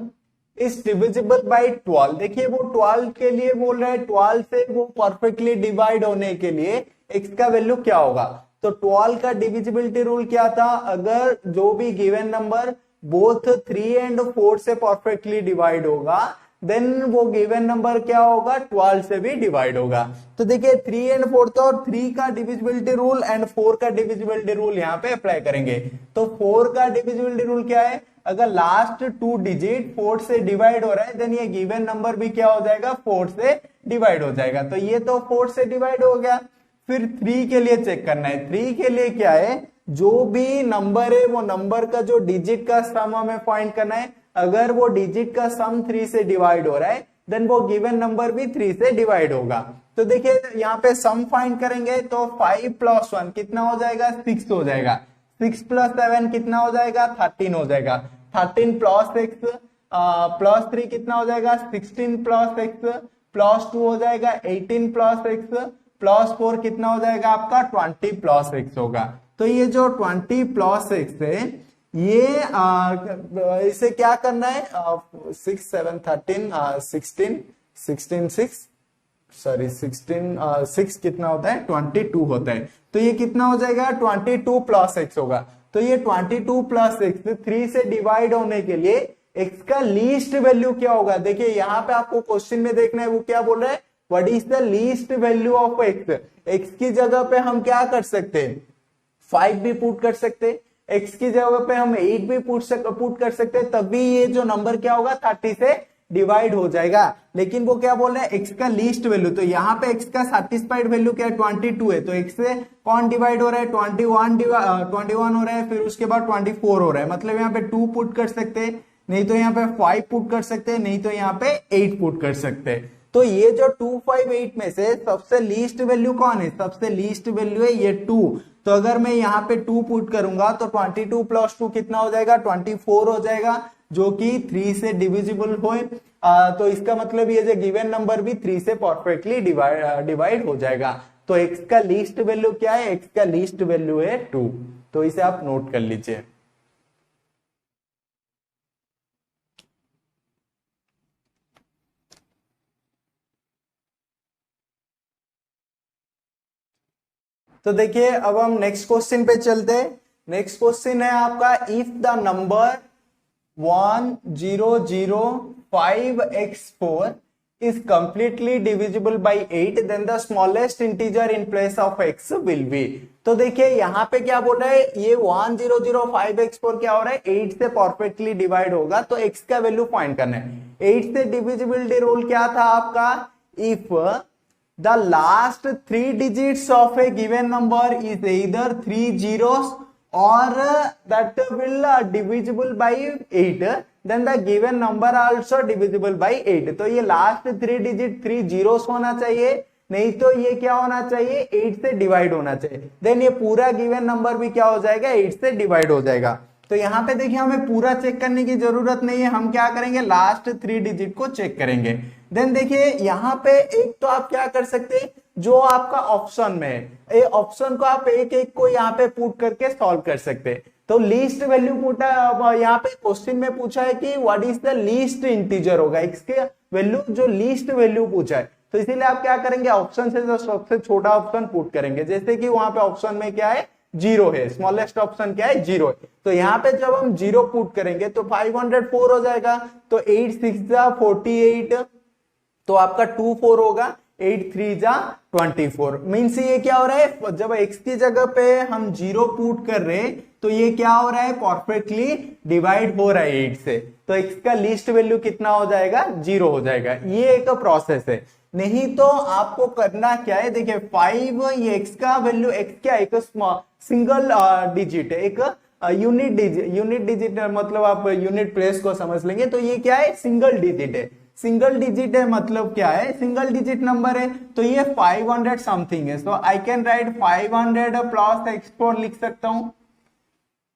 is divisible by 12। देखिए वो 12 के लिए बोल रहा है, 12 से वो परफेक्टली डिवाइड होने के लिए x का वैल्यू क्या होगा। तो 12 का डिविजिबिलिटी रूल क्या था, अगर जो भी गिवन नंबर बोथ 3 एंड 4 से परफेक्टली डिवाइड होगा, देन वो गिवन नंबर क्या होगा, 12 से भी डिवाइड होगा। तो देखिए 3 एंड 4 था, और 3 का डिविजिबिलिटी रूल एंड 4 का डिविजिबिलिटी रूल यहाँ पे अप्लाई करेंगे। तो 4 का डिविजिबिलिटी रूल क्या है, अगर लास्ट 2 डिजिट 4 से डिवाइड हो रहा है, देन ये गिवन नंबर भी क्या हो जाएगा, 4 से डिवाइड हो जाएगा। तो ये तो 4 से डिवाइड हो गया। फिर 3 के लिए चेक करना है। 3 के लिए क्या है, जो भी नंबर है वो नंबर का जो डिजिट का सम हमें फाइंड करना है। अगर वो डिजिट का सम 3 से डिवाइड हो रहा है, देन वो गिवन नंबर भी 3 से डिवाइड होगा। तो देखिए यहाँ पे सम फाइंड करेंगे, तो 5 + 1 कितना हो जाएगा, 6 हो जाएगा। 6 + 7 कितना हो जाएगा, 13 हो जाएगा। 13 + 6 + 3 कितना हो जाएगा, 16 + 6 + 2 हो जाएगा 18 + 6 + 4 कितना हो जाएगा आपका, 20 + 6 होगा। तो ये जो 20 + 6 है, ये इसे क्या करना है, 6 7 13 16 16 6 सॉरी 16 6 कितना होता है, 22 होता है। तो ये कितना हो जाएगा, 22 + 6 होगा। तो ये 22 + 6 3 से डिवाइड होने के लिए x का लीस्ट वैल्यू क्या होगा। देखिए यहाँ पे आपको क्वेश्चन में देखना है, वो क्या बोल रहा है, what is the least value of x। x की जगह पे हम क्या कर सकते हैं, 5 भी पुट कर सकते, x की जगह पे हम 8 भी पुट कर सकते हैं, तब भी ये जो नंबर क्या होगा, 30 से डिवाइड हो जाएगा। लेकिन वो क्या बोल रहे हैं, x का लीस्ट वैल्यू। तो यहाँ पे x का सैटिस्फाइड वैल्यू क्या है, 22 है। तो x से कौन डिवाइड हो रहा है, 21 हो रहा है, फिर उसके बाद 24 हो रहा है। मतलब यहाँ पे 2 पुट कर सकते हैं, नहीं तो यहाँ पे 5 पुट कर सकते हैं, नहीं तो यहाँ पे 8 पुट कर सकते हैं। तो ये जो 2 5 8 में से सबसे लीस्ट वैल्यू कौन है, सबसे लीस्ट वैल्यू है ये 2। तो अगर मैं यहाँ पे 2 पुट करूंगा, तो 22 + 2 कितना हो जाएगा, 24 हो जाएगा, जो कि 3 से डिविजिबल हो। तो इसका मतलब ये जो गिवन नंबर भी 3 से परफेक्टली डिवाइड हो जाएगा। तो x का लीस्ट वैल्यू क्या है, x का लीस्ट वैल्यू है 2। तो इसे आप नोट कर लीजिए। तो देखिए अब हम नेक्स्ट क्वेश्चन पे चलते हैं। नेक्स्ट क्वेश्चन है आपका, if the number 1005x4 is completely divisible by 8, then the smallest integer in place of x will be। तो देखिए यहाँ पे क्या बोल रहा है, ये 1005x4 क्या हो रहा है, 8 से परफेक्टली डिवाइड होगा, तो x का वैल्यू फाइंड करना है। 8 से डिविजिबिलिटी रूल क्या था आपका, if the last 3 digits of a given number is either 3 zeros or that will divisible by 8, then the given number also divisible by 8। तो ये लास्ट 3 डिजिट 3 zeros होना चाहिए, नहीं तो ये क्या होना चाहिए, 8 से डिवाइड होना चाहिए। देन ये पूरा गिवन नंबर भी क्या हो जाएगा, 8 से डिवाइड हो जाएगा। तो यहाँ पे देखिए हमें पूरा चेक करने की जरूरत नहीं है, हम क्या करेंगे, लास्ट 3 डिजिट को चेक करेंगे। देन देखिए यहाँ पे एक तो आप क्या कर सकते हैं, जो आपका ऑप्शन में है, ऑप्शन को आप एक एक को यहाँ पे पुट करके सॉल्व कर सकते हैं। तो लीस्ट वैल्यू पूछा, यहाँ पे क्वेश्चन में पूछा है कि what is the least integer होगा, इसके वैल्यू जो लीस्ट वैल्यू पूछा है। तो इसीलिए आप क्या करेंगे, ऑप्शन से जो सबसे छोटा ऑप्शन पुट करेंगे। जैसे कि वहां पे ऑप्शन में क्या है, जीरो है, स्मॉलेस्ट ऑप्शन क्या है, जीरो है। तो यहाँ पे जब हम जीरो पुट करेंगे तो 504 हो जाएगा। तो 8 6 जा 48, तो आपका 24 होगा, 8 3 जा 24। मीन्स ये क्या हो रहा है, जब x की जगह पे हम जीरो पुट कर रहे हैं तो ये क्या हो रहा है, परफेक्टली डिवाइड हो रहा है 8 से। तो x का लीस्ट वैल्यू कितना हो जाएगा, जीरो हो जाएगा। ये एक प्रोसेस है। नहीं तो आपको करना क्या है, देखिए 5, ये x का वैल्यू, x क्या एक सिंगल डिजिट है, एक यूनिट डिजिट मतलब आप यूनिट प्लेस को समझ लेंगे। तो ये क्या है, सिंगल डिजिट है। सिंगल डिजिट है मतलब क्या है, सिंगल डिजिट नंबर है। तो ये 500 समथिंग है। So I can write 500 plus x4 लिख सकता हूं।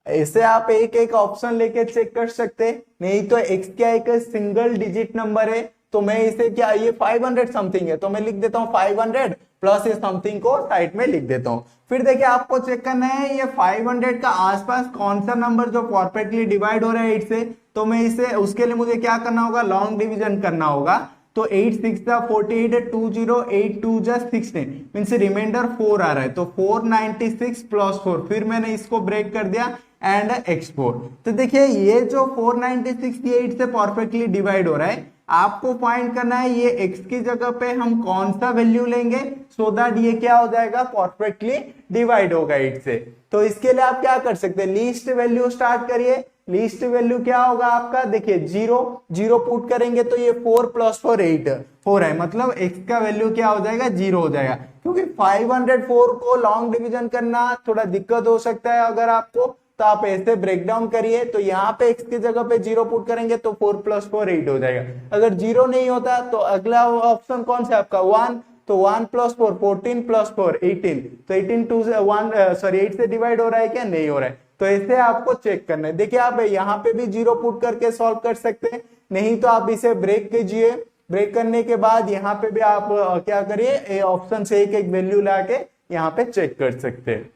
ऐसे आप एक एक ऑप्शन लेके चेक कर सकते हैं। नहीं तो x क्या एक सिंगल डिजिट नंबर है, तो मैं इसे क्या, ये 500 समथिंग है तो मैं लिख देता हूँ 500 प्लस ये समथिंग को साइड में लिख देता हूँ। फिर देखिए आपको चेक करना है ये 500 का आसपास कौन सा नंबर जो परफेक्टली डिवाइड हो रहा है 8 से। तो मैं इसे, उसके लिए मुझे क्या करना होगा, लॉन्ग डिवीजन करना होगा। तो 8 6 जा 48, 20 8 2 जा 16, मीन्स रिमाइंडर 4 आ रहा है। तो 496 प्लस 4, फिर मैंने इसको ब्रेक कर दिया एंड x4। तो देखिए ये जो 496 ये 8 से परफेक्टली डिवाइड हो रहा है। आपको फाइंड करना है ये x की जगह पे हम कौन सा वैल्यू लेंगे सो दैट ये क्या हो जाएगा, परफेक्टली डिवाइड होगा 8 से। तो इसके लिए आप क्या कर सकते हैं, लीस्ट वैल्यू स्टार्ट करिए। लीस्ट वैल्यू क्या होगा आपका, देखिए जीरो, जीरो पुट करेंगे तो ये 4 प्लस 4 8 हो रहा है, मतलब x का वैल्यू क्या हो जाएगा, जीरो हो जाएगा। क्योंकि 504 को लॉन्ग डिवीजन करना थोड़ा दिक्कत हो सकता है अगर आपको, तो आप ऐसे ब्रेक डाउन करिए। तो यहाँ पे x की जगह पे जीरो पुट करेंगे तो 4 प्लस 4 8 हो जाएगा। अगर जीरो नहीं होता तो अगला ऑप्शन कौन सा आपका 1, तो 1 प्लस 4 14 प्लस 4 18, तो 18 2 से 1 सॉरी 8 से डिवाइड हो रहा है क्या, नहीं हो रहा है। तो ऐसे आपको चेक करना है। देखिए आप यहाँ पे भी जीरो पुट करके सॉल्व कर सकते हैं, नहीं तो आप इसे ब्रेक कीजिए। ब्रेक करने के बाद यहाँ पे भी आप क्या करिए, ऑप्शन से एक एक वैल्यू लाके यहाँ पे चेक कर सकते हैं।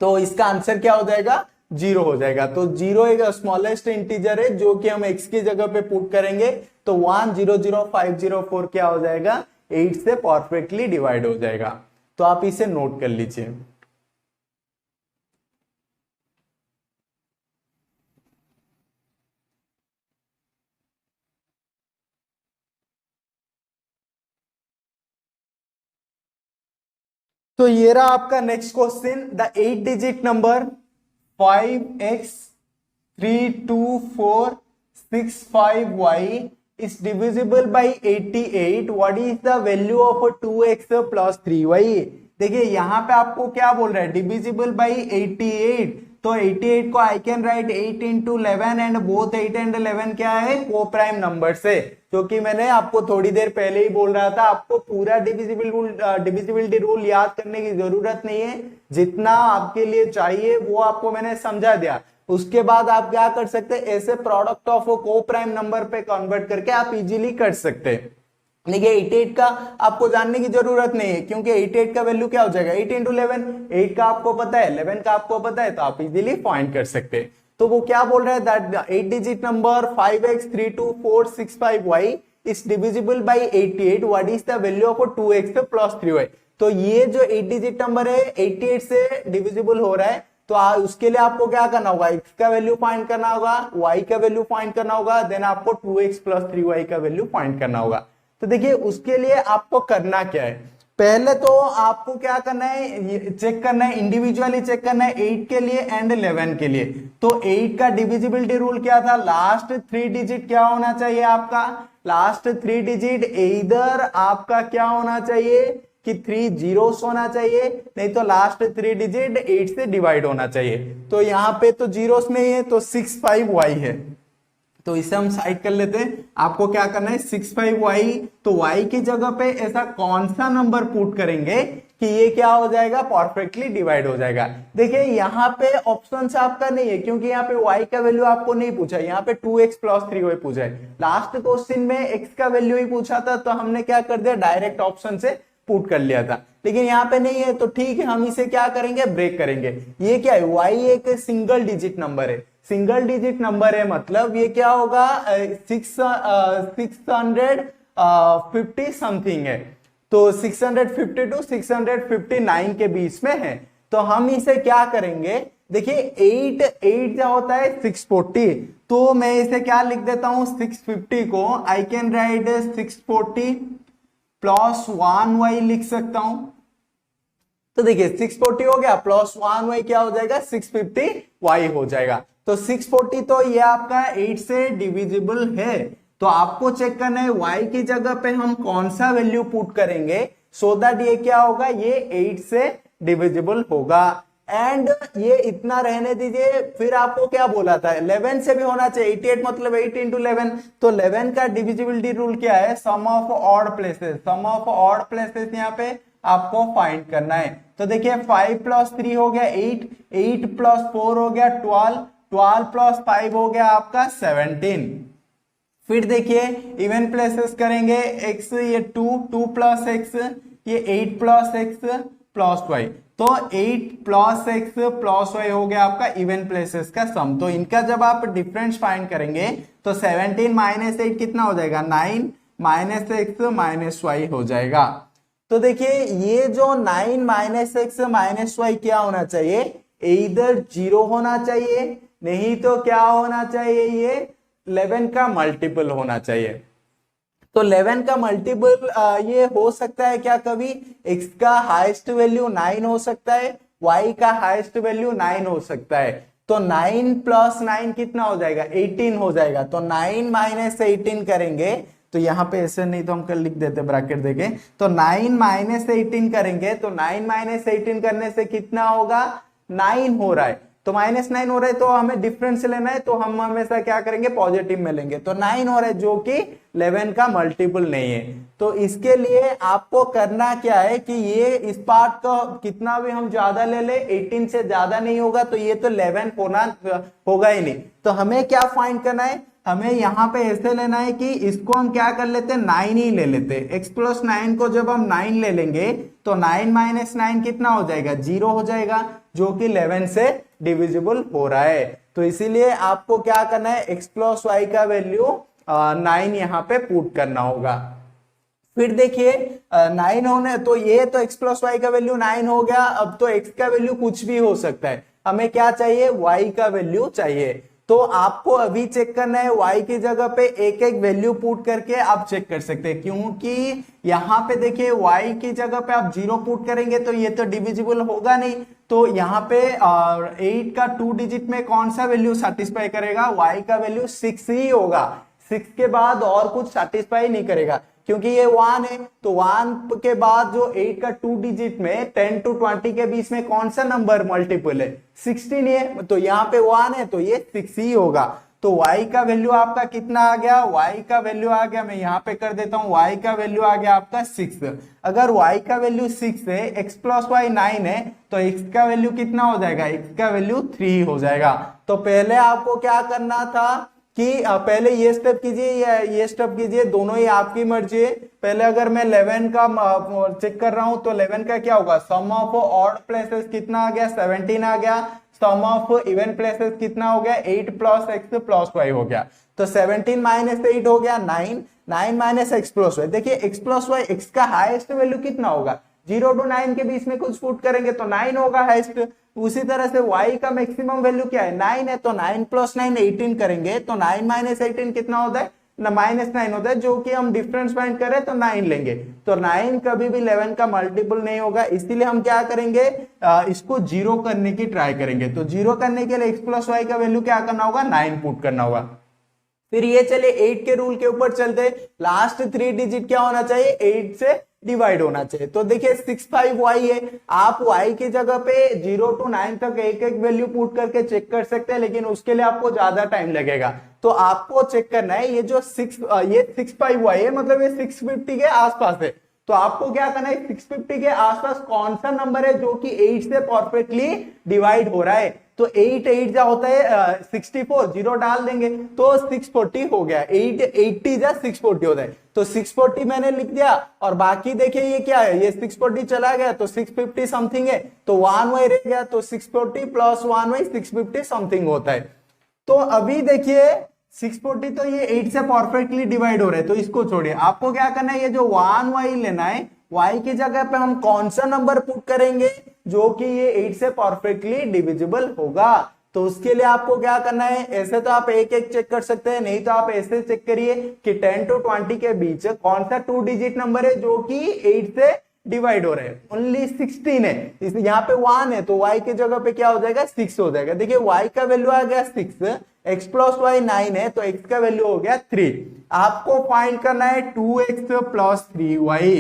तो इसका आंसर क्या हो जाएगा, जीरो हो जाएगा। तो जीरो एक स्मॉलेस्ट इंटीजर है जो कि हम x की जगह पे पुट करेंगे तो 100504 क्या हो जाएगा, 8 से परफेक्टली डिवाइड हो जाएगा। तो आप इसे नोट कर लीजिए। तो ये रहा आपका next question, the 8 digit number 5x 32465y is divisible by 88. What is the value of 2x plus 3y? देखिए यहाँ पे आपको क्या बोल रहा है, डिविजिबल बाई 88। तो 88 को आई can right 8 into 11 and both 8 and 11 क्या है, को प्राइम नंबर से। क्योंकि मैंने आपको थोड़ी देर पहले ही बोल रहा था आपको पूरा डिविजिबिलिटी रूल याद करने की जरूरत नहीं है, जितना आपके लिए चाहिए वो आपको मैंने समझा दिया। उसके बाद आप क्या कर सकते हैं, ऐसे प्रोडक्ट ऑफ को प्राइम नंबर पे कन्वर्ट करके आप इजीली कर सकते हैं। देखिए 88 का आपको जानने की जरूरत नहीं है, क्योंकि 88 का वैल्यू क्या हो जाएगा, 8 इंटू 11, 8 का आपको पता है, 11 का आपको पता है, तो आप इजीली फाइंड कर सकते हैं। तो वो क्या बोल रहा है, that 8 digit number 5x 32465y is divisible bye 88, what is the value of 2x plus 3y। तो ये जो 8 डिजिट नंबर है 88 से डिविजिबल हो रहा है, तो उसके लिए आपको क्या करना होगा, x का वैल्यू फाइंड करना होगा, y का वैल्यू फाइंड करना होगा, देन आपको 2x प्लस 3y का वैल्यू फाइंड करना होगा। तो देखिए उसके लिए आपको करना क्या है, पहले तो आपको क्या करना है, चेक करना है, इंडिविजुअली चेक करना है 8 के लिए एंड 11 के लिए। तो 8 का डिविजिबिलिटी रूल क्या था, लास्ट 3 डिजिट क्या होना चाहिए आपका, लास्ट 3 डिजिट इधर आपका क्या होना चाहिए कि 3 जीरोस होना चाहिए, नहीं तो लास्ट 3 डिजिट 8 से डिवाइड होना चाहिए। तो यहाँ पे तो जीरोस नहीं है, तो 65y है, तो इसे हम साइड कर लेते हैं। आपको क्या करना है 65y, तो y की जगह पे ऐसा कौन सा नंबर पुट करेंगे कि ये क्या हो जाएगा, परफेक्टली डिवाइड हो जाएगा। देखिए यहाँ पे ऑप्शन आपका नहीं है, क्योंकि यहाँ पे y का वैल्यू आपको नहीं पूछा, यहाँ पे 2x प्लस 3y पूछा है। लास्ट क्वेश्चन में x का वैल्यू ही पूछा था, तो हमने क्या कर दिया, डायरेक्ट ऑप्शन से पुट कर लिया था। लेकिन यहाँ पे नहीं है, तो ठीक है, हम इसे क्या करेंगे, ब्रेक करेंगे। ये क्या है, y एक सिंगल डिजिट नंबर है, सिंगल डिजिट नंबर है मतलब ये क्या होगा, 650 समथिंग है, तो 650 टू 659 के बीच में है। तो हम इसे क्या करेंगे, देखिए 8 जो होता है 640, तो मैं इसे क्या लिख देता हूं 650 को आई कैन राइट 640 प्लस 1y लिख सकता हूं। तो देखिए 640 हो गया प्लस 1y क्या हो जाएगा 650y हो जाएगा। तो 640 तो ये आपका 8 से डिविजिबल है, तो आपको चेक करना है y की जगह पे हम कौन सा वैल्यू पुट करेंगे सो दैट ये क्या होगा, ये 8 से डिविजिबल होगा। एंड ये इतना रहने दीजिए, फिर आपको क्या बोला था 11 से भी होना चाहिए, 88 मतलब 8 इंटू 11, तो 11 का डिविजिबिलिटी रूल क्या है, sum of odd places, sum of odd places यहाँ पे आपको फाइंड करना है। तो देखिए 5 प्लस 3 हो गया 8, 8 प्लस 4 हो गया 12, 12 प्लस 5 हो गया आपका 17। फिर देखिए इवन प्लेसेस करेंगे, x ये 2, 2 प्लस x, ये 8 प्लस x प्लस y, तो 8 प्लस x प्लस y हो गया आपका इवन प्लेसेस का सम। तो इनका जब आप डिफरेंस फाइंड करेंगे तो 17 माइनस 8 कितना हो जाएगा 9 माइनस x माइनस y हो जाएगा। तो देखिए ये जो 9 माइनस x माइनस y क्या होना चाहिए, इधर 0 होना चाहिए, नहीं तो क्या होना चाहिए, ये 11 का मल्टीपल होना चाहिए। तो 11 का मल्टीपल ये हो सकता है क्या, कभी x का हाईएस्ट वैल्यू 9 हो सकता है, y का हाईएस्ट वैल्यू 9 हो सकता है। तो 9 प्लस 9 कितना हो जाएगा 18 हो जाएगा। तो 9 माइनस 18 करेंगे, तो यहाँ पे ऐसे नहीं तो हम कल लिख देते ब्रैकेट देके, तो 9 माइनस 18 करेंगे, तो 9 माइनस 18 करने से कितना होगा 9 हो रहा है, तो माइनस 9 हो रहा है, तो हमें डिफरेंस लेना है, तो हम हमेशा क्या करेंगे पॉजिटिव में लेंगे। तो 9 हो रहा है जो कि 11 का मल्टीपल नहीं है। तो इसके लिए आपको करना क्या है कि ये इस पार्ट का कितना भी हम ज्यादा ले ले 18 से ज्यादा नहीं होगा, तो ये तो 11 होगा ही नहीं। तो हमें क्या फाइंड करना है, हमें यहाँ पे ऐसे लेना है कि इसको हम क्या कर लेते हैं 9 ही ले लेते हैं। x प्लस 9 को जब हम 9 ले लेंगे तो 9 माइनस 9 कितना हो जाएगा 0 हो जाएगा, जो कि 11 से डिविजिबल हो रहा है। तो इसीलिए आपको क्या करना है x प्लस वाई का वैल्यू 9 यहाँ पे पुट करना होगा। फिर देखिए 9 होने, तो ये तो x प्लस वाई का वैल्यू 9 हो गया। अब तो x का वैल्यू कुछ भी हो सकता है, हमें क्या चाहिए y का वैल्यू चाहिए। तो आपको अभी चेक करना है y की जगह पे एक एक वैल्यू पुट करके आप चेक कर सकते हैं, क्योंकि यहाँ पे देखिए y की जगह पे आप 0 पुट करेंगे तो ये तो डिविजिबल होगा नहीं। तो यहाँ पे 8 का 2 डिजिट में कौन सा वैल्यू सेटिस्फाई करेगा, y का वैल्यू 6 ही होगा, 6 के बाद और कुछ सेटिस्फाई नहीं करेगा, क्योंकि ये 1 है। तो 1 के बाद जो 8 का 2 डिजिट में 10 to 20 के बीच में कौन सा नंबर मल्टीपल है 16 है, तो यहाँ पे 1 है तो ये 6 ही होगा। तो y का वैल्यू आपका कितना आ गया, y का वैल्यू आ गया, मैं यहाँ पे कर देता हूँ, y का वैल्यू आ गया आपका 6। अगर y का वैल्यू 6 है, x प्लस वाई 9 है, तो x का वैल्यू कितना हो जाएगा, x का वैल्यू 3 हो जाएगा। तो पहले आपको क्या करना था कि पहले ये स्टेप कीजिए या ये स्टेप कीजिए, दोनों ही आपकी मर्जी है। पहले अगर मैं 11 का चेक कर रहा हूं तो 11 का क्या होगा, सम ऑफ ऑड प्लेसेस कितना आ गया 17 आ गया, सम ऑफ इवन प्लेसेस कितना हो गया 8 प्लस x प्लस y हो गया। तो 17 माइनस 8 हो गया 9, 9 माइनस x प्लस y। देखिए x प्लस y, x का हाईएस्ट वैल्यू कितना होगा 0 to 9 के बीच में कुछ पुट करेंगे तो 9 होगा हाईएस्ट। उसी तरह से y का मैक्सिमम वैल्यू क्या है 9 है, तो 9 प्लस 9 18 करेंगे, तो 9 माइनस 18 कितना होता है माइनस 9 होता है, जो कि हम डिफरेंस फाइंड करें तो 9 लेंगे। तो 9 कभी भी 11 का मल्टीपल नहीं होगा, इसीलिए हम क्या करेंगे इसको 0 करने की ट्राई करेंगे। तो 0 करने के लिए x प्लस वाई का वैल्यू क्या करना होगा 9 पुट करना होगा। फिर ये चले 8 के रूल के ऊपर चलते, लास्ट 3 डिजिट क्या होना चाहिए 8 से डिवाइड होना चाहिए। तो देखिए 65y है, आप y की जगह पे 0 to 9 तक एक एक वैल्यू पुट करके चेक कर सकते हैं, लेकिन उसके लिए आपको ज्यादा टाइम लगेगा। तो आपको चेक करना है ये जो 65y है, मतलब ये 650 के आसपास है। तो आपको क्या करना है 650 के आसपास कौन सा नंबर है जो कि 8 से परफेक्टली डिवाइड हो रहा है। तो 8 8 जा होता है 64, 0 डाल देंगे तो 640 हो गया, 8 80 जा 640 होता है। तो 640 मैंने लिख दिया, और बाकी देखिए ये क्या है, ये 640 चला गया तो 650 समथिंग है, तो 1y रह गया, तो 640 प्लस 1y 650 समथिंग होता है। तो अभी देखिए 640 तो ये 8 से परफेक्टली डिवाइड हो रहे हैं, तो इसको छोड़िए। आपको क्या करना है, ये जो 1y लेना है y की जगह पे हम कौन सा नंबर पुट करेंगे जो कि ये 8 से परफेक्टली डिविजिबल होगा। तो उसके लिए आपको क्या करना है, ऐसे तो आप एक एक चेक कर सकते हैं, नहीं तो आप ऐसे चेक करिए कि 10 to 20 के बीच कौन सा 2 डिजिट नंबर है जो कि 8 से डिवाइड हो रहे हैं। ओनली 16 है, यहाँ पे 1 है तो y की जगह पे क्या हो जाएगा 6 हो जाएगा। देखिए y का वैल्यू आ गया 6, x प्लस वाई 9 है तो x का वैल्यू हो गया 3। आपको फाइंड करना है 2x प्लस 3y।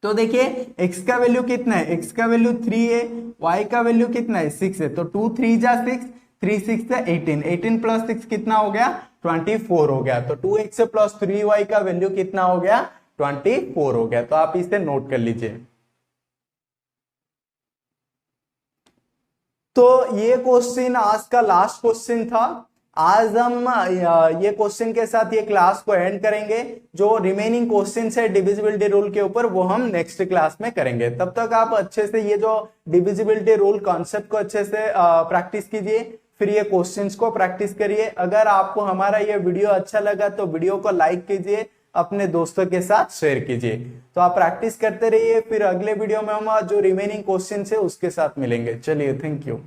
तो देखिए x का वैल्यू कितना है, x का वैल्यू 3 है, y का वैल्यू कितना है 6 है, तो 2 3 जा 6, 3 6 जा 18, 18 प्लस 6 कितना हो गया 24 हो गया। तो 2x प्लस 3y का वैल्यू कितना हो गया 24 हो गया। तो आप इसे नोट कर लीजिए। तो ये क्वेश्चन आज का लास्ट क्वेश्चन था। आज हम ये क्वेश्चन के साथ ये क्लास को एंड करेंगे। जो रिमेनिंग क्वेश्चन है डिविजिबिलिटी रूल के ऊपर वो हम नेक्स्ट क्लास में करेंगे। तब तक आप अच्छे से ये जो डिविजिबिलिटी रूल कॉन्सेप्ट को अच्छे से प्रैक्टिस कीजिए, फिर ये क्वेश्चंस को प्रैक्टिस करिए। अगर आपको हमारा ये वीडियो अच्छा लगा तो वीडियो को लाइक कीजिए, अपने दोस्तों के साथ शेयर कीजिए। तो आप प्रैक्टिस करते रहिए, फिर अगले वीडियो में हम जो रिमेनिंग क्वेश्चन है उसके साथ मिलेंगे। चलिए, थैंक यू।